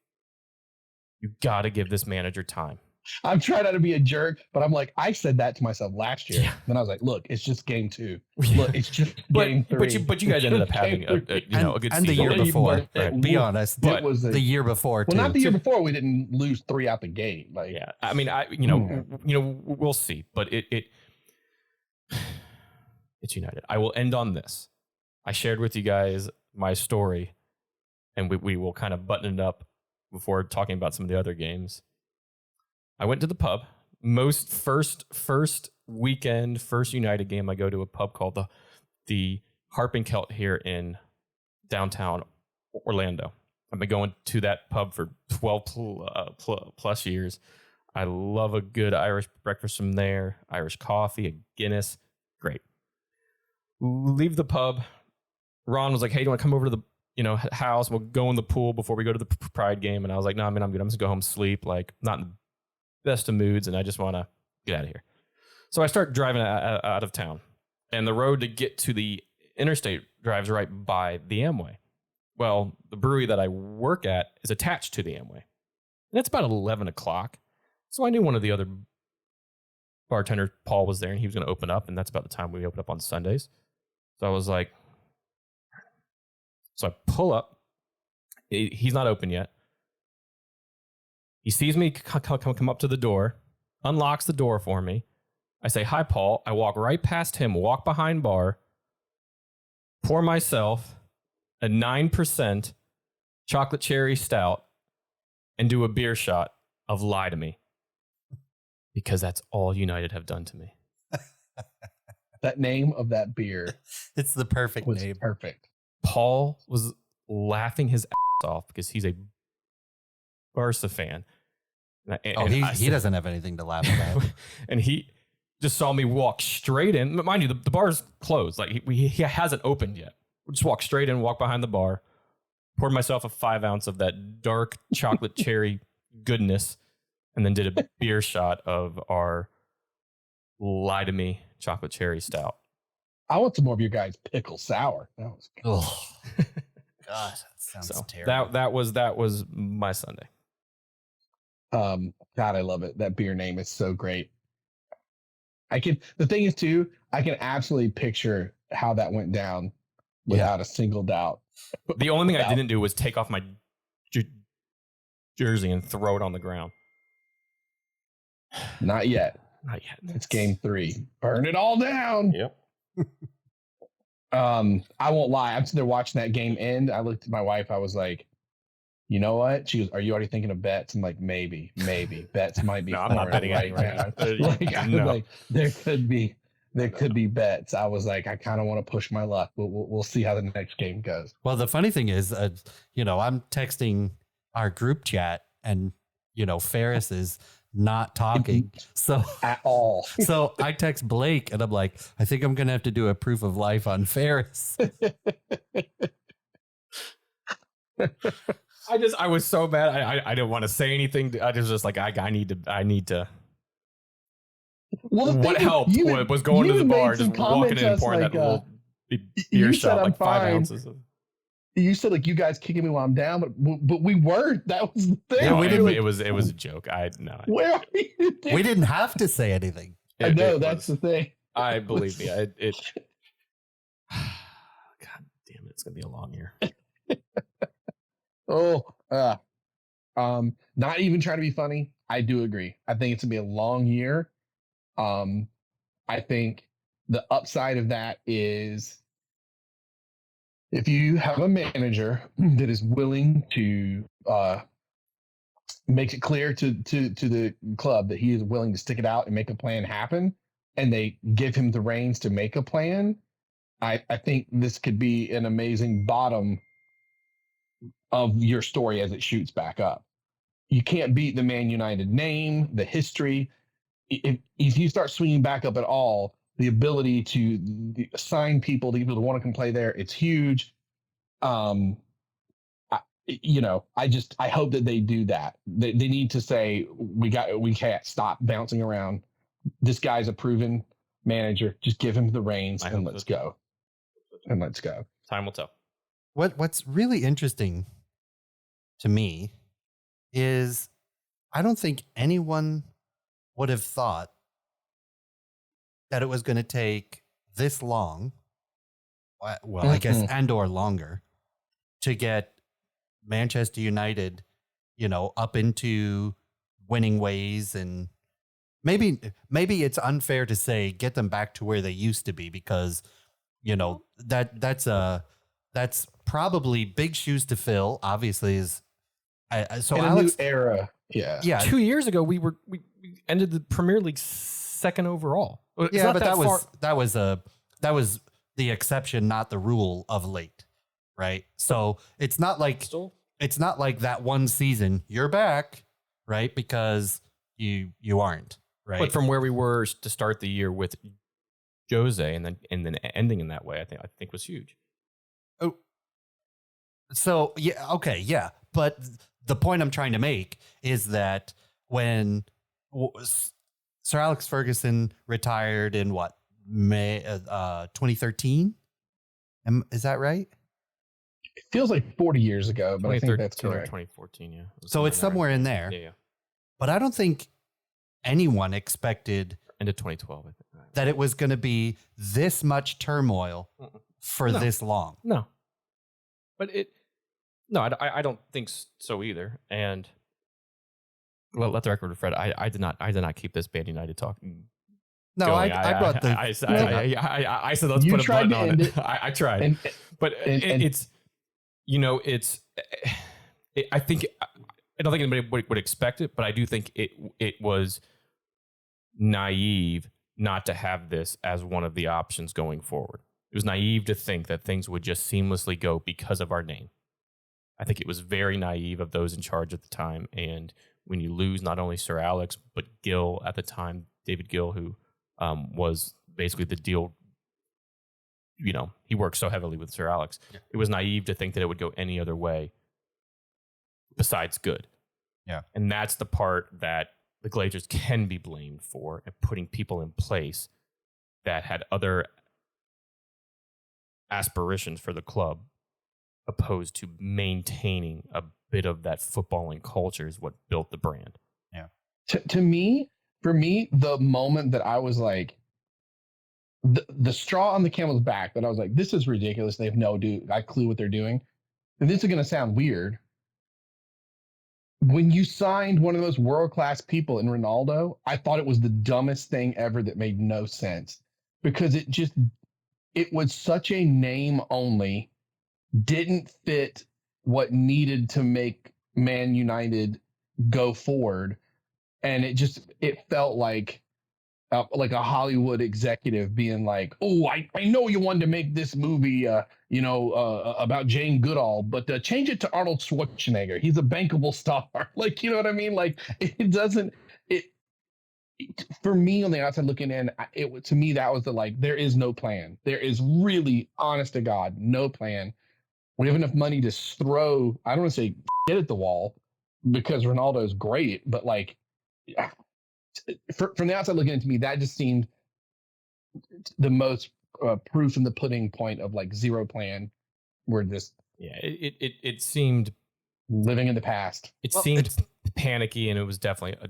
You got to give this manager time. I'm trying not to be a jerk, but I'm like, I said that to myself last year. Yeah. Then I was like, look, it's just game 2. Look, it's just game 3. But you guys ended up having a good season. And the year before, be honest, it was the year before too. Well, not the year before. We didn't lose 3 out the gate. Like, yeah, I mean, we'll see. But it's United. I will end on this. I shared with you guys my story, and we will kind of button it up before talking about some of the other games. I went to the pub. First weekend, first United game, I go to a pub called the Harp and Celt here in downtown Orlando. I've been going to that pub for 12 plus years. I love a good Irish breakfast from there, Irish coffee, a Guinness. Great. Leave the pub. Ron was like, hey, do you want to come over to the house? We'll go in the pool before we go to the Pride game. And I was like, no, I'm good. I'm just going to go home and sleep. Like, not in the best of moods, and I just want to get out of here. So I start driving out of town, and the road to get to the interstate drives right by the Amway. Well, the brewery that I work at is attached to the Amway, and it's about 11 o'clock. So I knew one of the other bartenders, Paul, was there, and he was going to open up, and that's about the time we open up on Sundays. So I was like, so I pull up. He's not open yet. He sees me come up to the door, unlocks the door for me. I say, hi, Paul. I walk right past him, walk behind bar, pour myself a 9% chocolate cherry stout, and do a beer shot of Lie to Me, because that's all United have done to me. That name of that beer It's the perfect was name. perfect. Paul was laughing his ass off because he's a Barca fan. He doesn't have anything to laugh about. And he just saw me walk straight in. Mind you, the bar's closed. Like he hasn't opened yet. We just walk straight in, walk behind the bar, poured myself a 5 ounce of that dark chocolate cherry goodness, and then did a beer shot of our Lie to Me chocolate cherry stout. I want some more of your guys' pickle sour. That was good. Oh, God, that sounds terrible. That was my Sunday. God, I love it. That beer name is so great. The thing is too, I can absolutely picture how that went down without a single doubt. The only thing I didn't do was take off my jersey and throw it on the ground. Not yet. Not yet. It's game 3. Burn it all down. Yep. I won't lie. I'm sitting there watching that game end. I looked at my wife. I was like, you know what? She goes, are you already thinking of bets? I'm like, maybe. Bets might be. No, I'm not betting right now. Like, there could be bets. I was like, I kind of want to push my luck. We'll see how the next game goes. Well, the funny thing is, I'm texting our group chat, and Ferris is not talking, so at all. So I text Blake, and I'm like, I think I'm gonna have to do a proof of life on Ferris. I was so bad. I didn't want to say anything. I was just like, I need to. Well, what helped was going to the bar, just walking in and pouring that little beer shot, like 5 ounces. You said like you guys kicking me while I'm down, but we weren't. That was the thing. No, it was a joke. Where are you? We didn't have to say anything. I know that's the thing. I believe me. God damn it! It's gonna be a long year. Not even trying to be funny. I do agree. I think it's gonna be a long year. I think the upside of that is if you have a manager that is willing to make it clear to the club that he is willing to stick it out and make a plan happen, and they give him the reins to make a plan, I think this could be an amazing bottom of your story as it shoots back up. You can't beat the Man United name, the history. If you start swinging back up at all, the ability to assign people to want to come play there, it's huge. I hope that they do that. They need to say, we can't stop bouncing around. This guy's a proven manager. Just give him the reins and let's go. Time will tell. What's really interesting to me is I don't think anyone would have thought that it was going to take this long, well, I guess, and or longer, to get Manchester United, up into winning ways. And maybe it's unfair to say get them back to where they used to be, because, that's probably big shoes to fill, obviously. So in Alex, a new era. Yeah. 2 years ago, we ended the Premier League second overall. Yeah, but that was the exception, not the rule of late, right? So it's not like that one season you're back, right? Because you aren't, right? But from where we were to start the year with Jose and then ending in that way, I think was huge. Oh, so yeah, okay, yeah, but the point I'm trying to make is that when Sir Alex Ferguson retired in May 2013, is that right? It feels like 40 years ago, but I think that's correct. 2014, yeah. So it's somewhere in there. Yeah. But I don't think anyone expected into 2012, I think, that it was going to be this much turmoil for this long. No. But I don't think so either. And let the record reflect. I did not keep this Band United talk. No, going. I brought the. I said let's put a button on it. I tried, I think I don't think anybody would expect it, but I do think it was naive not to have this as one of the options going forward. It was naive to think that things would just seamlessly go because of our name. I think it was very naive of those in charge at the time. And when you lose not only Sir Alex, but Gill at the time, David Gill, who was basically the deal, he worked so heavily with Sir Alex. Yeah. It was naive to think that it would go any other way besides good. Yeah. And that's the part that the Glazers can be blamed for, and putting people in place that had other aspirations for the club, opposed to maintaining a bit of that footballing culture is what built the brand. Yeah. For me, the moment that I was like, the straw on the camel's back, that I was like, this is ridiculous. They have no clue what they're doing. And this is going to sound weird. When you signed one of those world-class people in Ronaldo, I thought it was the dumbest thing ever that made no sense, because it was such a name only, didn't fit what needed to make Man United go forward. And it felt like a Hollywood executive being like, oh, I know you wanted to make this movie, about Jane Goodall, but change it to Arnold Schwarzenegger. He's a bankable star. Like, you know what I mean? Like, for me on the outside looking in, to me, that was there is no plan. There is really, honest to God, no plan. We have enough money to throw, I don't want to say get at the wall, because Ronaldo is great, but from the outside looking into me, that just seemed the most proof in the pudding point of zero plan. We're just it seemed living in the past. It seemed panicky, and it was definitely a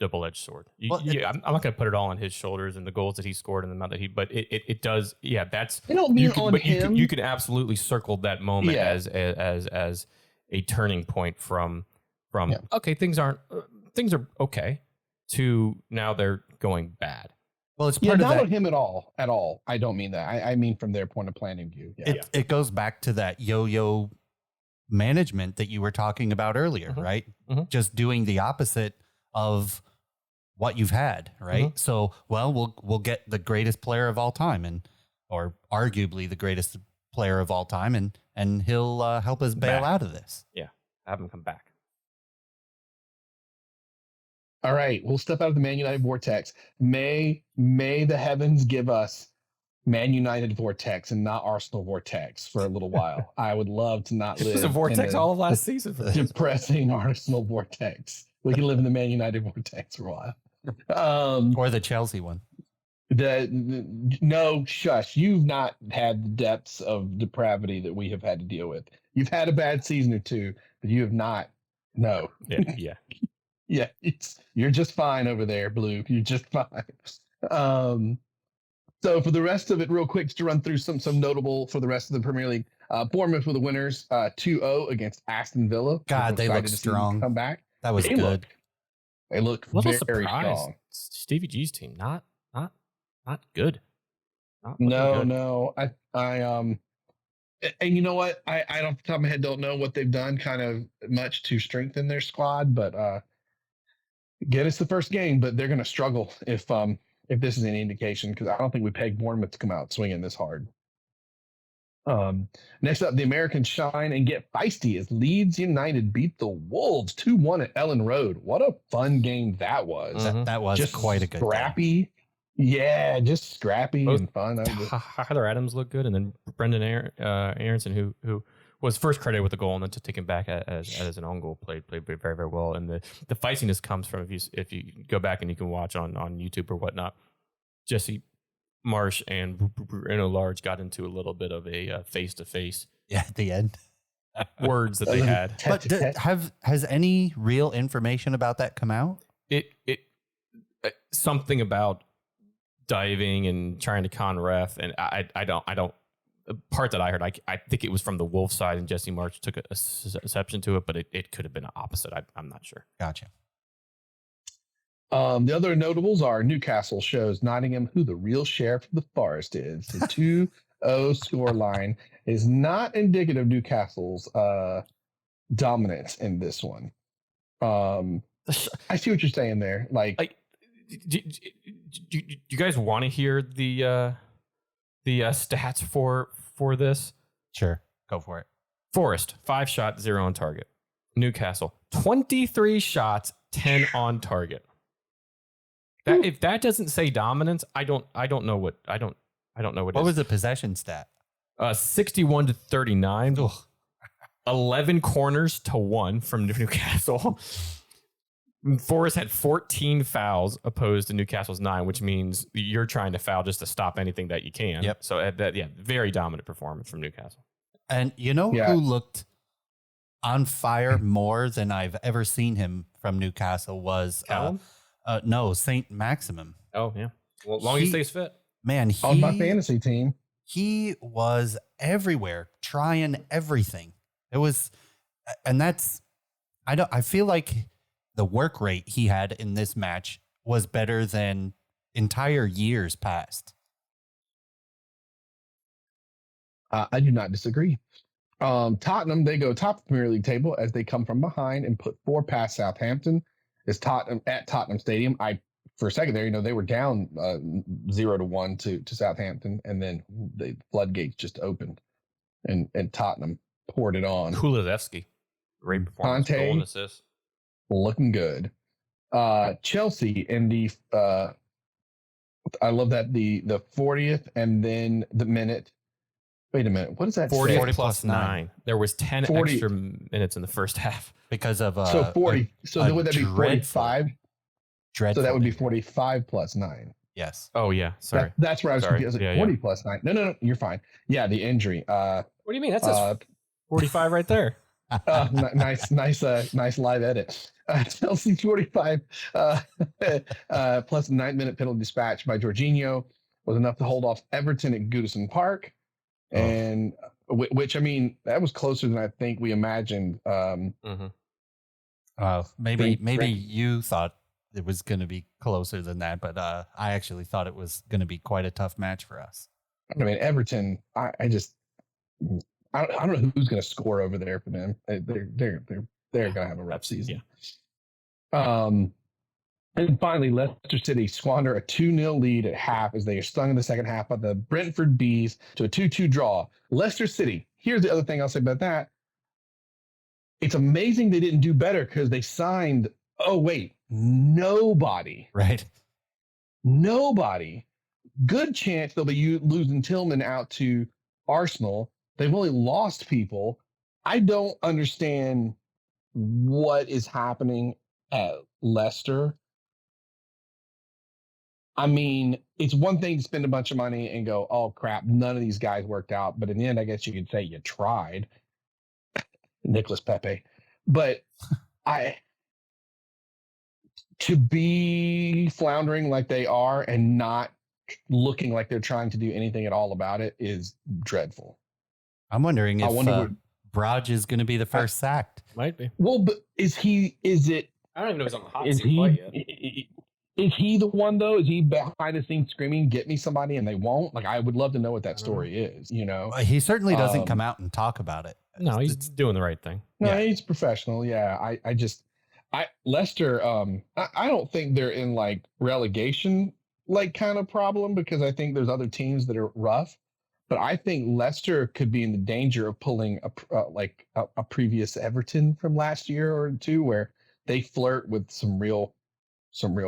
double-edged sword. I'm not going to put it all on his shoulders and the goals that he scored and the amount that but it does. Yeah, that's. I don't mean on him. You could absolutely circle that moment as a turning point from okay, things are okay, to now they're going bad. Well, it's part of not that. on him at all. I don't mean that. I mean from their point of planning view. Yeah. It goes back to that yo-yo management that you were talking about earlier, mm-hmm. right? Mm-hmm. Just doing the opposite of what you've had, right? Mm-hmm. So, we'll get the greatest player of all time, or arguably the greatest player of all time, and he'll help us bail out of this. Yeah, have him come back. All right, we'll step out of the Man United vortex. May the heavens give us Man United vortex and not Arsenal vortex for a little while. I would love to not live. It was a vortex all of last season for this. Depressing Arsenal vortex. We can live in the Man United vortex for a while. Or the Chelsea one. No, shush. You've not had the depths of depravity that we have had to deal with. You've had a bad season or two, but you have not. No. Yeah. Yeah, you're just fine over there, Blue. You're just fine. So for the rest of it, real quick, just to run through some notable for the rest of the Premier League. Bournemouth were the winners, 2-0 against Aston Villa. God, they look strong. Come back. That was good. They look very strong. Stevie G's team, not good. No. And you know what? I off the top of my head don't know what they've done kind of much to strengthen their squad, but get us the first game, but they're going to struggle if this is any indication, because I don't think we pegged Bournemouth to come out swinging this hard. Next up, the Americans shine and get feisty as Leeds United beat the Wolves 2-1 at Ellen Road. What a fun game that was. Mm-hmm. That was just quite a good scrappy game. Yeah, just scrappy and fun. Heather Adams looked good, and then Brendan Aronson, who was first credited with the goal and then to take him back as an own goal, played very, very well. And the feistiness comes from, if you go back and you can watch on YouTube or whatnot, Jesse Marsh and Bruno Large got into a little bit of a face-to-face. Yeah, at the end. Words that they had. But has any real information about that come out? It something about diving and trying to con ref, and I don't. The part that I heard, I think it was from the Wolf side, and Jesse March took a exception to it, but it could have been opposite. I'm not sure. Gotcha. The other notables are Newcastle shows Nottingham who the real sheriff of the forest is. The 2-0 scoreline is not indicative of Newcastle's dominance in this one. I see what you're saying there. Like do you guys want to hear the stats for this? Sure, go for it. Forest, 5 shot, 0 on target. Newcastle, 23 shots, 10 on target. If that doesn't say dominance, I don't know what What was the possession stat? 61 to 39. Ugh. 11 corners to 1 from Newcastle. Forest had 14 fouls opposed to Newcastle's 9, which means you're trying to foul just to stop anything that you can. Yep. So very dominant performance from Newcastle. And you know who looked on fire more than I've ever seen him from Newcastle was Saint Maximum. Oh yeah. Well, as long as he stays fit. Man, on my fantasy team. He was everywhere, trying everything. It was, and that's, I feel like the work rate he had in this match was better than entire years past. I do not disagree. Tottenham, they go top of the Premier League table as they come from behind and put 4 past Southampton. Is Tottenham at Tottenham Stadium? For a second there, they were down 0-1 to Southampton, and then the floodgates just opened, and Tottenham poured it on. Kulusevski, great performance, goal and assist, looking good. Chelsea in the I love that the 40th and then the minute. Wait a minute. What is that? 40 plus 9. There was 10 extra minutes in the first half because of so 40. So would that be 45? Dreadful. So that would be 45 plus 9. Yes. Oh yeah. Sorry. That's where I was confused. 40 plus 9. No, you're fine. Yeah, the injury. What do you mean? That's 45 right there. Nice live edit. Chelsea 45 plus 9-minute penalty dispatch by Jorginho was enough to hold off Everton at Goodison Park. And which, I mean, that was closer than I think we imagined. Maybe you thought it was going to be closer than that, but I actually thought it was going to be quite a tough match for us. I mean, Everton, I don't know who's going to score over there for them. They're going to have a rough season. Yeah. And finally, Leicester City squander a 2-0 lead at half as they are stung in the second half by the Brentford Bees to a 2-2 draw. Leicester City, here's the other thing I'll say about that. It's amazing they didn't do better because they signed, nobody. Right. Nobody. Good chance they'll be losing Tillman out to Arsenal. They've only lost people. I don't understand what is happening at Leicester. I mean, it's one thing to spend a bunch of money and go, oh, crap, none of these guys worked out. But in the end, I guess you could say you tried. Nicholas Pepe. But to be floundering like they are and not looking like they're trying to do anything at all about it is dreadful. I'm wondering if Braj is going to be the first sacked. Might be. Well, but is it? I don't even know he's on the hot seat quite yet. Is he the one, though? Is he behind the scenes screaming, get me somebody, and they won't? Like, I would love to know what that story is, He certainly doesn't come out and talk about it. No, he's doing the right thing. No, he's professional. Yeah, Leicester, I don't think they're in, like, relegation, like, kind of problem because I think there's other teams that are rough. But I think Leicester could be in the danger of pulling a previous Everton from last year or two where they flirt with some real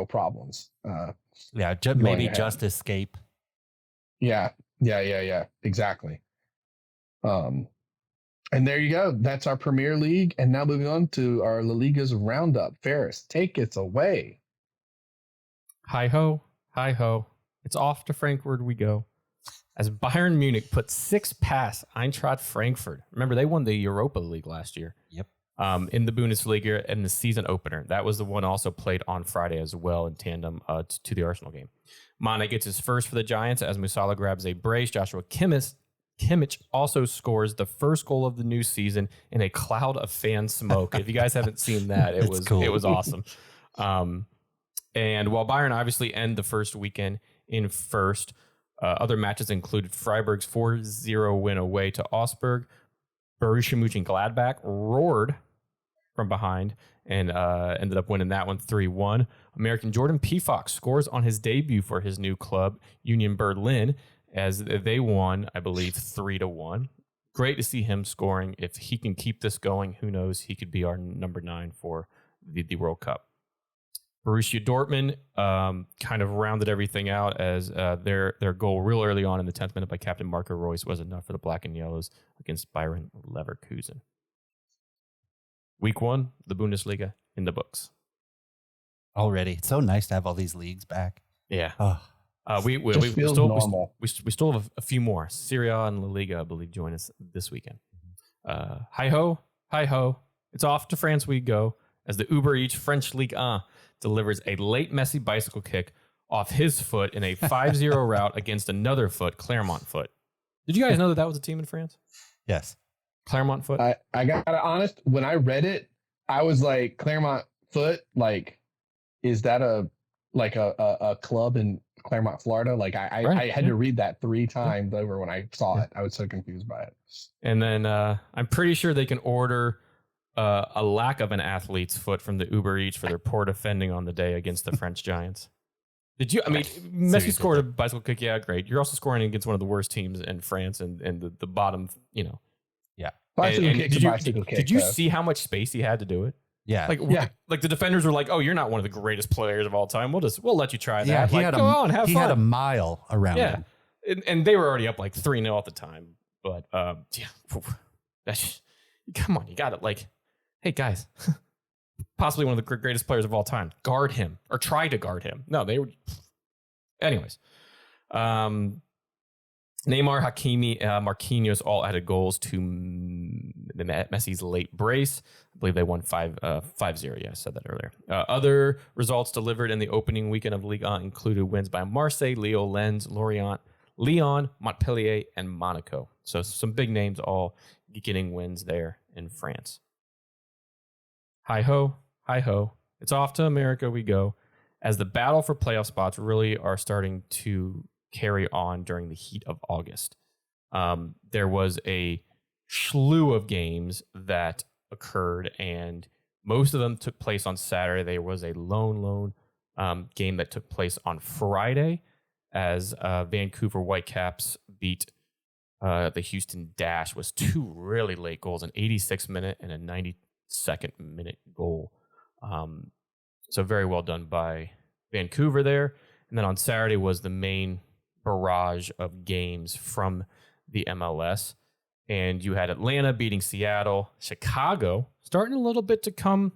problems. Maybe just escape. Yeah, exactly. And there you go. That's our Premier League. And now moving on to our La Liga's roundup. Ferris, take it away. Hi ho. It's off to Frankfurt we go. As Bayern Munich put 6 past Eintracht Frankfurt. Remember, they won the Europa League last year. Yep. In the Bundesliga and the season opener. That was the one also played on Friday as well in tandem to the Arsenal game. Mane gets his first for the Giants as Musala grabs a brace. Joshua Kimmich also scores the first goal of the new season in a cloud of fan smoke. If you guys haven't seen that, it was cool. It was awesome. And while Bayern obviously end the first weekend in first, other matches included Freiburg's 4-0 win away to Augsburg. Borussia Mönchengladbach roared from behind and ended up winning that one 3-1. American Jordan P. Fox scores on his debut for his new club, Union Berlin, as they won, I believe, 3-1. Great to see him scoring. If he can keep this going, who knows? He could be our number 9 for the World Cup. Borussia Dortmund kind of rounded everything out as their goal real early on in the 10th minute by Captain Marco Reus was enough for the Black and Yellows against Bayern Leverkusen. Week 1, the Bundesliga in the books. Already. It's so nice to have all these leagues back. Yeah. Oh. We still have a few more. Serie A and La Liga, I believe, join us this weekend. Hi ho. It's off to France we go as the Uber Eats French Ligue 1 delivers a late Messi bicycle kick off his foot in a 5-0 rout against another foot, Clermont Foot. Did you guys know that was a team in France? Yes. Clermont Foot? I gotta honest, when I read it, I was like, Clermont Foot, like, is that a club in Claremont, Florida? Like I had to read that 3 times over when I saw it. I was so confused by it. And then I'm pretty sure they can order a lack of an athlete's foot from the Uber Eats for their poor defending on the day against the French Giants. Did you? I mean, Messi scored a bicycle kick. Yeah, great. You're also scoring against one of the worst teams in France and the bottom. Yeah. Did you see how much space he had to do it? Yeah. Like the defenders were like, "Oh, you're not one of the greatest players of all time. We'll let you try that." Yeah, he go on, have fun. He had a mile around him. And they were already up like 3-0 at the time. But come on, you got it. Hey guys, possibly one of the greatest players of all time. Guard him or try to guard him. No, they were. Anyways, Neymar, Hakimi, Marquinhos all added goals to Messi's late brace. I believe they won 5-0. Yeah, I said that earlier. Other results delivered in the opening weekend of Ligue 1 included wins by Marseille, Lille, Lens, Lorient, Lyon, Montpellier, and Monaco. So some big names all getting wins there in France. Hi ho. It's off to America we go, as the battle for playoff spots really are starting to carry on during the heat of August. There was a slew of games that occurred, and most of them took place on Saturday. There was a lone game that took place on Friday as Vancouver Whitecaps beat the Houston Dash. Was 2 really late goals, an 86th minute and a 92nd minute goal. So very well done by Vancouver there. And then on Saturday was the main barrage of games from the MLS. And you had Atlanta beating Seattle, Chicago starting a little bit to come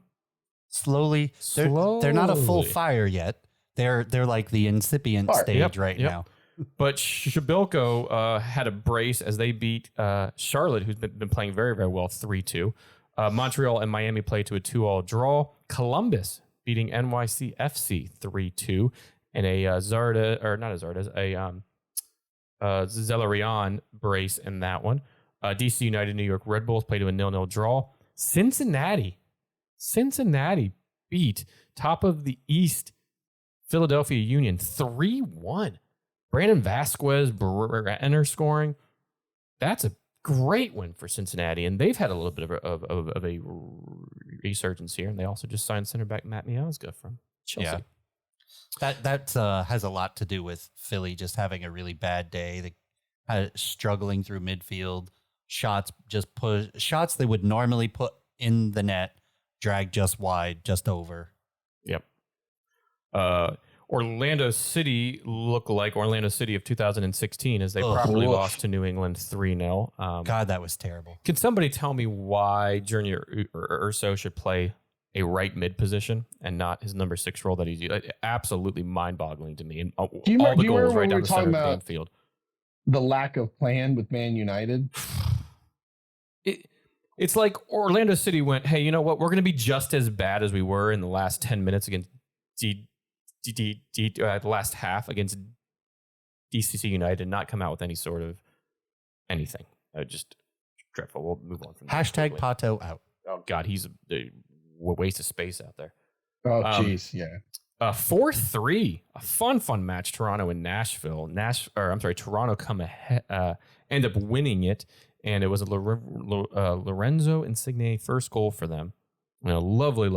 slowly. They're not a full fire yet. They're like the incipient stage right now. But Shabilko had a brace as they beat Charlotte, who's been playing very, very well, 3-2. Montreal and Miami played to a 2-2 draw. Columbus beating NYCFC 3-2. And a Zelarion brace in that one. DC United, New York Red Bulls played to a 0-0 draw. Cincinnati beat top of the East Philadelphia Union 3-1. Brandon Vasquez, Brenner scoring. That's a great win for Cincinnati, and they've had a little bit of a resurgence here, and they also just signed center back Matt Miazga from Chelsea. Yeah. That has a lot to do with Philly just having a really bad day. They had struggling through midfield. Shots they would normally put in the net, drag just wide, just over. Yep. Orlando City look like Orlando City of 2016 as they properly lost to New England 3-0. God, that was terrible. Can somebody tell me why Junior Urso should play a right mid position and not his number 6 role that he's used? Absolutely mind-boggling to me. And all the goals right down the center of the damn field. The lack of plan with Man United. It's like Orlando City went, hey, you know what? We're going to be just as bad as we were in the last 10 minutes against the last half against DCC United and not come out with any sort of anything. Just dreadful. We'll move on from that. Hashtag Pato out. Oh, God, he's a waste of space out there. Oh, jeez, yeah. 4-3, a fun match. Toronto and Nashville. Toronto end up winning it, and it was a Lorenzo Insigne first goal for them. Lovely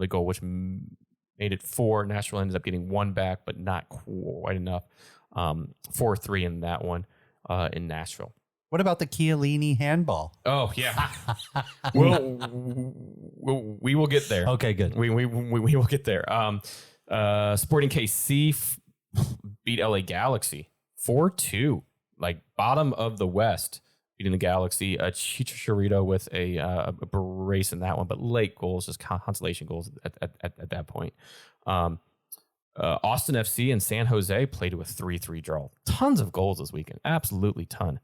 goal, which made it 4. Nashville ended up getting 1 back, but not quite enough. 4-3 in that one in Nashville. What about the Chiellini handball? Oh yeah, we will get there. Okay, good. We will get there. Sporting KC beat LA Galaxy 4-2, like bottom of the West, beating the Galaxy. Chicharito with a brace in that one, but late goals, just consolation goals at that point. Austin FC and San Jose played with 3-3 draw. Tons of goals this weekend, absolutely ton.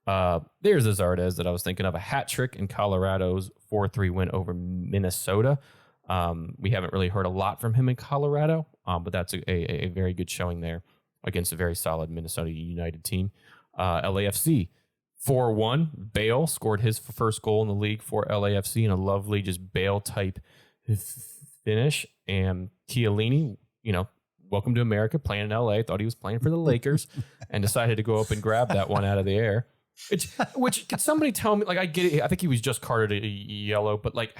There's Azardes that I was thinking of, a hat trick in Colorado's 4-3 win over Minnesota. We haven't really heard a lot from him in Colorado, but that's a very good showing there against a very solid Minnesota United team. LAFC 4-1. Bale scored his first goal in the league for LAFC in a lovely just Bale type finish. And Chiellini, welcome to America, playing in LA. Thought he was playing for the Lakers and decided to go up and grab that one out of the air. Which could somebody tell me? Like, I get it. I think he was just carded a yellow, but like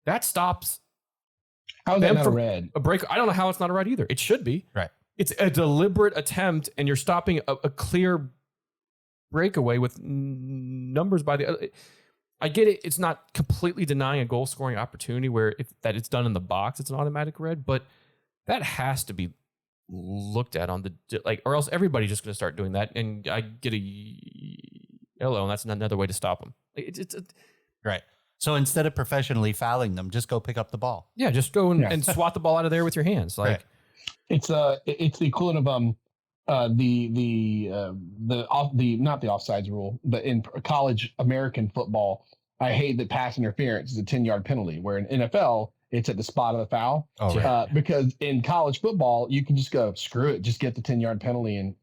that stops. How is that not a red? A break. I don't know how it's not a red either. It should be. Right. It's a deliberate attempt, and you're stopping a clear breakaway with numbers by the. I get it. It's not completely denying a goal scoring opportunity where if that it's done in the box, it's an automatic red, but that has to be looked at on the or else everybody's just going to start doing that, and I get a yellow, and that's another way to stop them. It's right. So instead of professionally fouling them, just go pick up the ball. Yeah, just go and swat the ball out of there with your hands. Like right. It's the equivalent of not the offsides rule, but in college American football, I hate that pass interference is a 10-yard penalty, where in NFL it's at the spot of the foul. Oh, right. Because in college football, you can just go, screw it, just get the 10-yard penalty and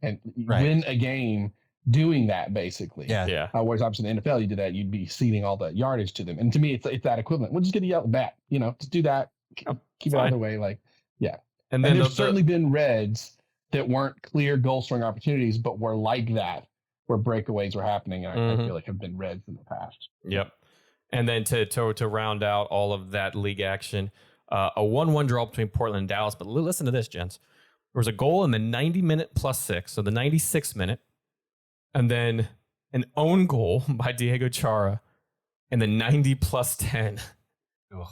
right. win a game doing that, basically. Yeah. Whereas obviously in the NFL, you do that, you'd be ceding all the yardage to them. And to me, it's that equivalent. We'll just get a yellow bat, just do that, keep it out of the way. Like, yeah. And then there's certainly been reds that weren't clear goal scoring opportunities, but were like that, where breakaways were happening. And I feel like have been reds in the past. Yep. And then to round out all of that league action, a 1-1 draw between Portland and Dallas. But listen to this, gents. There was a goal in the 90-minute +6, so the 96th minute, and then an own goal by Diego Chara in the 90 +10. Ugh.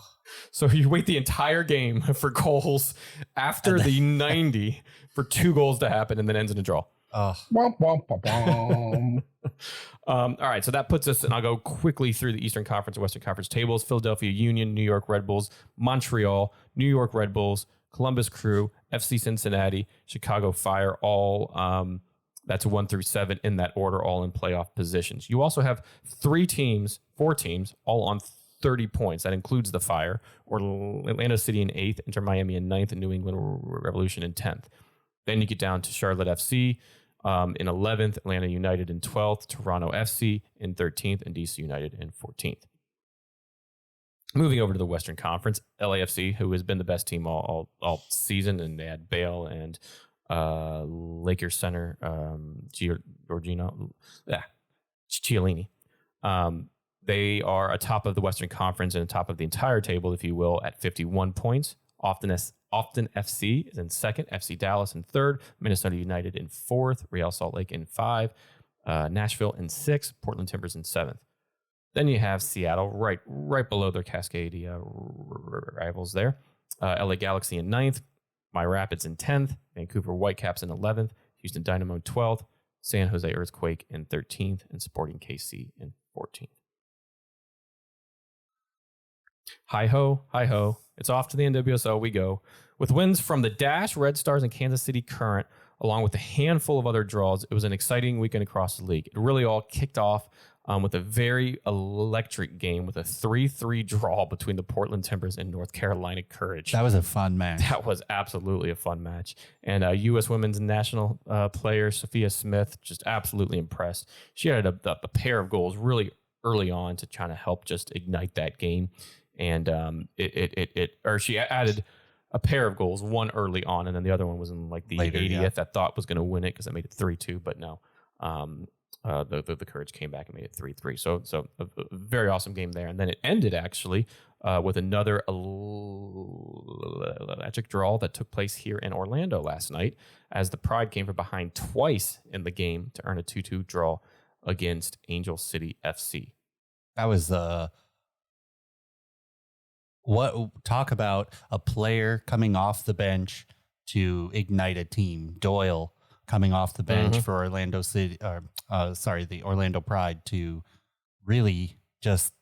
So you wait the entire game for goals after the 90 for 2 goals to happen, and then ends in a draw. Womp, womp, womp, womp. All right, so that puts us, and I'll go quickly through the Eastern Conference and Western Conference tables. Philadelphia Union, New York Red Bulls, Montreal, New York Red Bulls, Columbus Crew, FC Cincinnati, Chicago Fire, all that's 1 through 7 in that order, all in playoff positions. You also have 4 teams, all on 30 points. That includes the Fire, or Atlanta City in 8th, Inter Miami in 9th, and New England Revolution in 10th. Then you get down to Charlotte FC in 11th, Atlanta United in 12th, Toronto FC in 13th, and DC United in 14th. Moving over to the Western Conference, LAFC, who has been the best team all season, and they had Bale and Lakers center Chiellini. They are atop of the Western Conference and atop of the entire table, if you will, at 51 points. Often FC is in 2nd, FC Dallas in 3rd, Minnesota United in 4th, Real Salt Lake in 5, Nashville in 6th, Portland Timbers in 7th. Then you have Seattle right below their Cascade rivals there. LA Galaxy in 9th, My Rapids in 10th, Vancouver Whitecaps in 11th, Houston Dynamo in 12th, San Jose Earthquake in 13th, and Sporting KC in 14th. Hi-ho. It's off to the NWSL we go. With wins from the Dash, Red Stars, and Kansas City Current, along with a handful of other draws, it was an exciting weekend across the league. It really all kicked off with a very electric game with a 3-3 draw between the Portland Timbers and North Carolina Courage. That was a fun match. That was absolutely a fun match. And U.S. women's national player, Sophia Smith, just absolutely impressed. She had a pair of goals really early on to try to help just ignite that game. And she added a pair of goals, one early on, and then the other one was in like the later, 80th. I thought was going to win it because I made it 3-2, but no. the Courage came back and made it 3-3. So a very awesome game there. And then it ended actually with another electric draw that took place here in Orlando last night, as the Pride came from behind twice in the game to earn a 2-2 draw against Angel City FC. That was talk about a player coming off the bench to ignite a team. Doyle coming off the bench for Orlando City, the Orlando Pride, to really just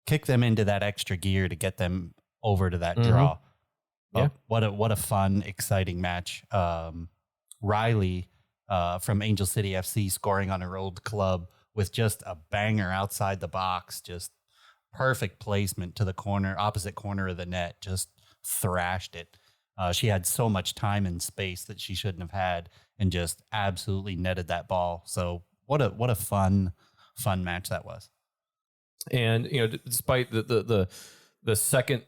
kick them into that extra gear to get them over to that draw. Yeah. What a fun, exciting match. Riley from Angel City FC scoring on her old club with just a banger outside the box, just perfect placement to the opposite corner of the net, just thrashed it. She had so much time and space that she shouldn't have had, and just absolutely netted that ball. So what a fun match that was. And despite the second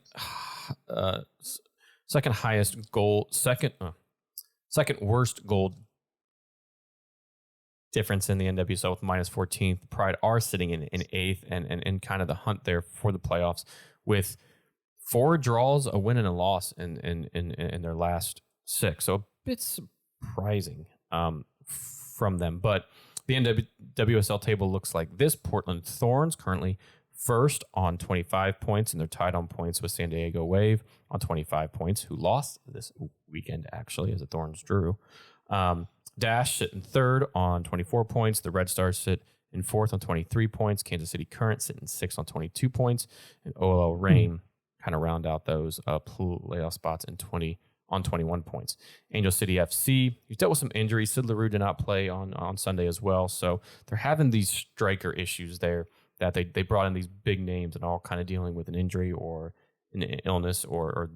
highest goal, second worst goal difference in the NWSL with -14, the Pride are sitting in 8th and kind of the hunt there for the playoffs with 4 draws, a win and a loss in their last 6. So a bit surprising from them. But the NWSL table looks like this. Portland Thorns currently first on 25 points, and they're tied on points with San Diego Wave on 25 points, who lost this weekend, actually, as the Thorns drew. Dash sit in 3rd on 24 points. The Red Stars sit in 4th on 23 points. Kansas City Current sit in 6th on 22 points. And OLL Reign kind of round out those playoff spots on 21 points. Angel City FC, you dealt with some injuries. Sid LaRue did not play on Sunday as well. So they're having these striker issues there, that they brought in these big names and all kind of dealing with an injury or an illness or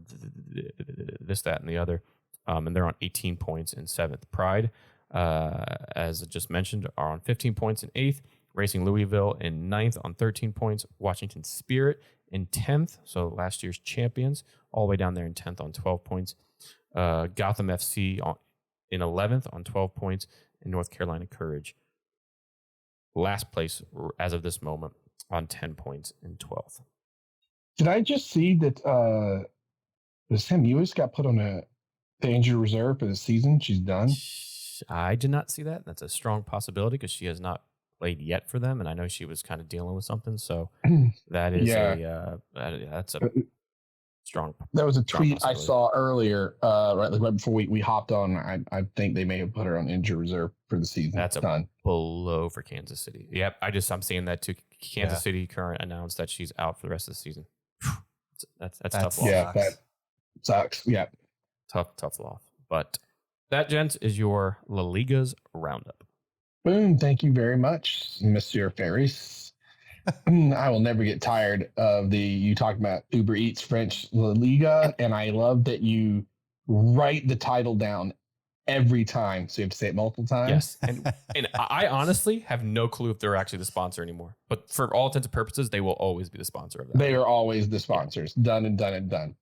this, that, and the other. And they're on 18 points in 7th. Pride, as I just mentioned, are on 15 points in 8th. Racing Louisville in 9th on 13 points. Washington Spirit in 10th, so last year's champions, all the way down there in 10th on 12 points. Gotham FC in 11th on 12 points. And North Carolina Courage, last place as of this moment, on 10 points in 12th. Did I just see that Sam Ewis got put on the injured reserve for the season? She's done? I did not see that. That's a strong possibility because she has not played yet for them, and I know she was kind of dealing with something. So that is that's a strong. That was a tweet I saw earlier, right before we hopped on. I think they may have put her on injured reserve for the season. That's a blow for Kansas City. Yep, I'm seeing that too. Kansas City Current announced that she's out for the rest of the season. That's tough loss. Yeah, that sucks. Yeah, tough loss. But that, gents, is your La Liga's roundup. Boom! Thank you very much, Monsieur Ferris. I will never get tired of you talking about Uber Eats French La Liga, and I love that you write the title down every time, so you have to say it multiple times. Yes, and I honestly have no clue if they're actually the sponsor anymore. But for all intents and purposes, they will always be the sponsor of that. They are always the sponsors. Done and done and done.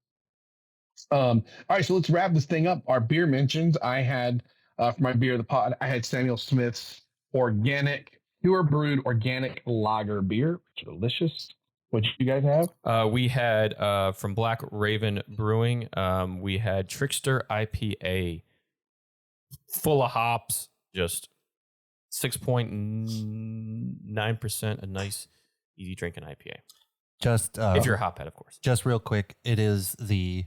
All right, so let's wrap this thing up. Our beer mentions, I had for my beer of the pod, I had Samuel Smith's organic, pure brewed organic lager beer. Delicious. What did you guys have? We had from Black Raven Brewing, we had Trickster IPA, full of hops, just 6.9%, a nice, easy drinking IPA. Just if you're a hophead, of course. Just real quick, it is the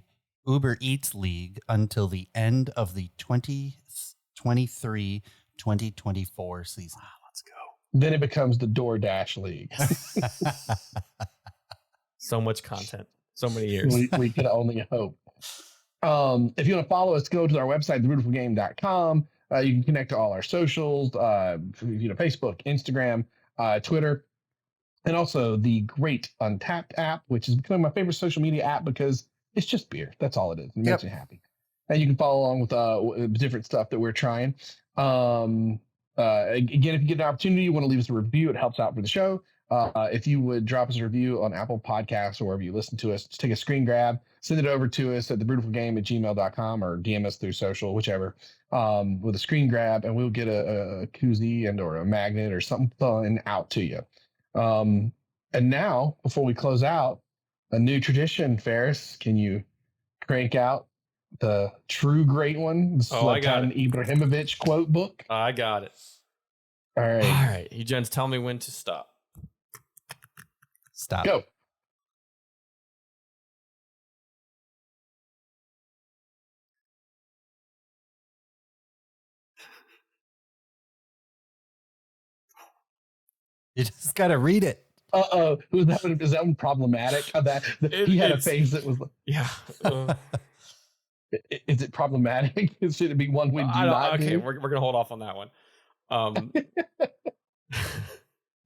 Uber Eats League until the end of the 2023-2024 season. Wow, let's go. Then it becomes the DoorDash League. So much content, so many years. We can only hope. If you want to follow us, go to our website, thebeautifulgame.com. You can connect to all our socials, Facebook, Instagram, Twitter, and also the great Untapped app, which is becoming my favorite social media app because it's just beer. That's all it is. It makes me happy. And you can follow along with different stuff that we're trying. Again, if you get an opportunity, you want to leave us a review, it helps out for the show. if you would drop us a review on Apple Podcasts or wherever you listen to us, just take a screen grab, send it over to us at thebrewfulgame@gmail.com or DM us through social, whichever, with a screen grab, and we'll get a koozie and or a magnet or something fun out to you. And now, before we close out, a new tradition, Ferris, can you crank out the true great one, the Zlatan Ibrahimovic quote book? I got it. All right. All right. You gents, tell me when to stop. Stop. Go. You just got to read it. Is that one problematic? He had a face that was. Yeah. Is it problematic? Should it be one we do not do? Okay, we're gonna hold off on that one.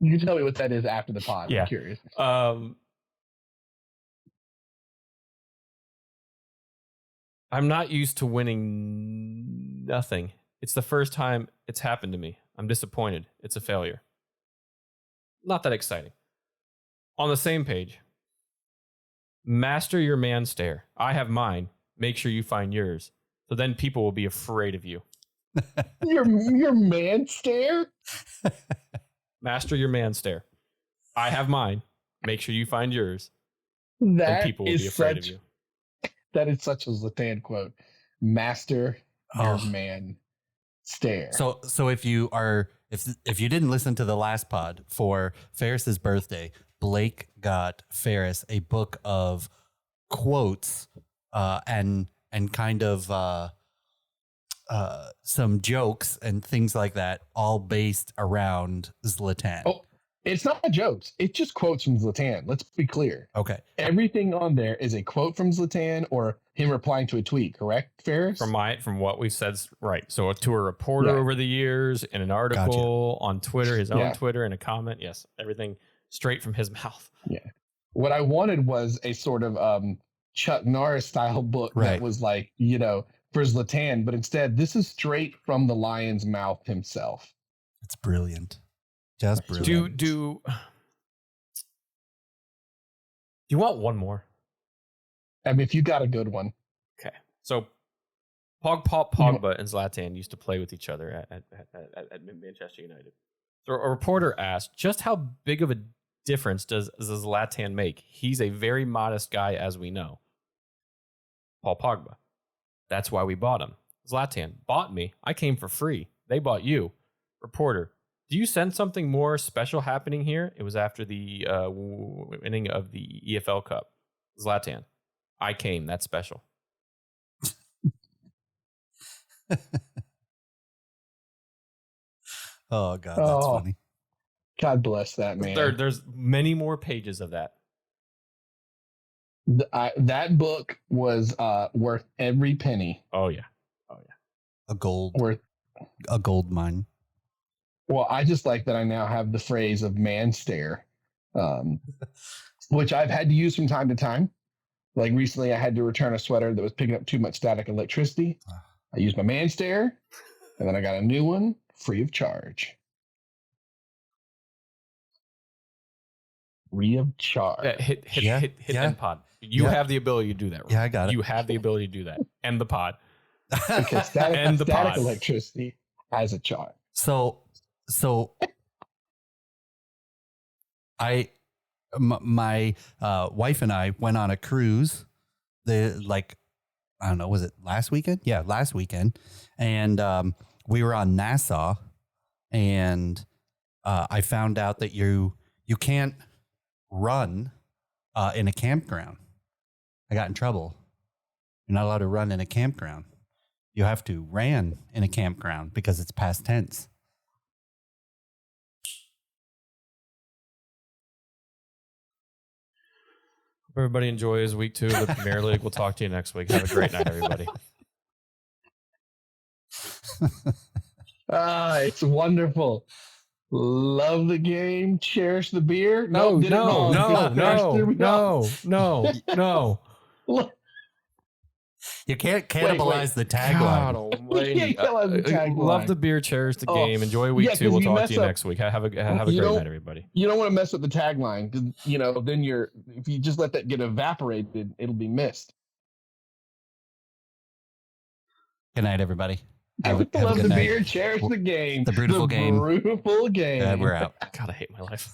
You can tell me what that is after the pod. Yeah. I'm curious. I'm not used to winning nothing. It's the first time it's happened to me. I'm disappointed. It's a failure. Not that exciting. On the same page. Master your man stare. I have mine. Make sure you find yours. So then people will be afraid of you. Your man stare? Master your man stare. I have mine. Make sure you find yours. That and people will be afraid of you. That is such a Zlatan quote. Master your man stare. So if you didn't listen to the last pod for Ferris's birthday, Blake got Ferris a book of quotes and kind of some jokes and things like that, all based around Zlatan. Oh, it's not jokes. It's just quotes from Zlatan. Let's be clear. Okay. Everything on there is a quote from Zlatan or him replying to a tweet, correct, Ferris? From what we said, right. So to a reporter over the years, in an article, on Twitter, his own Twitter, in a comment. Yes, everything straight from his mouth. Yeah. What I wanted was a sort of Chuck Norris style book that was like, for Zlatan, but instead this is straight from the lion's mouth himself. It's brilliant. Just brilliant. Do you want one more? I mean, if you got a good one. Okay. So Pogba and Zlatan used to play with each other at Manchester United. So a reporter asked, just how big of a difference does Zlatan make? He's a very modest guy, as we know. Paul Pogba. That's why we bought him. Zlatan bought me. I came for free. They bought you. Reporter, do you sense something more special happening here? It was after the winning of the EFL Cup. Zlatan, I came. That's special. Oh, God, that's funny. God bless that man. There's many more pages of that. That book was worth every penny. Oh yeah. A gold mine. Well, I just like that I now have the phrase of man stare, which I've had to use from time to time. Like recently, I had to return a sweater that was picking up too much static electricity. I used my man stare, and then I got a new one free of charge. Free of charge. Hit end pod. You have the ability to do that. Right? Yeah, I got it. You have the ability to do that. End the pod. Because static electricity has a charge. So my wife and I went on a cruise. I don't know, was it last weekend? Yeah, last weekend. And we were on Nassau, and I found out that you can't run in a campground. I got in trouble. You're not allowed to run in a campground. You have to ran in a campground because it's past tense. Hope everybody enjoys week 2 of the Premier League. We'll talk to you next week. Have a great night, everybody. It's wonderful. Love the game. Cherish the beer. No. You can't cannibalize the God tagline. almighty. can't tell us the Love tagline. the beer. Cherish the Oh, game. Enjoy week yeah, 2. 'cause We'll you talk mess to you up- next week. Have a you great don't- night, everybody. You don't want to mess with the tagline because then if you just let that get evaporated, it'll be missed. Good night, everybody. Love Have a the good night. beer, cherish the game. The Brutiful game. Brutiful game. We're out. God, I hate my life.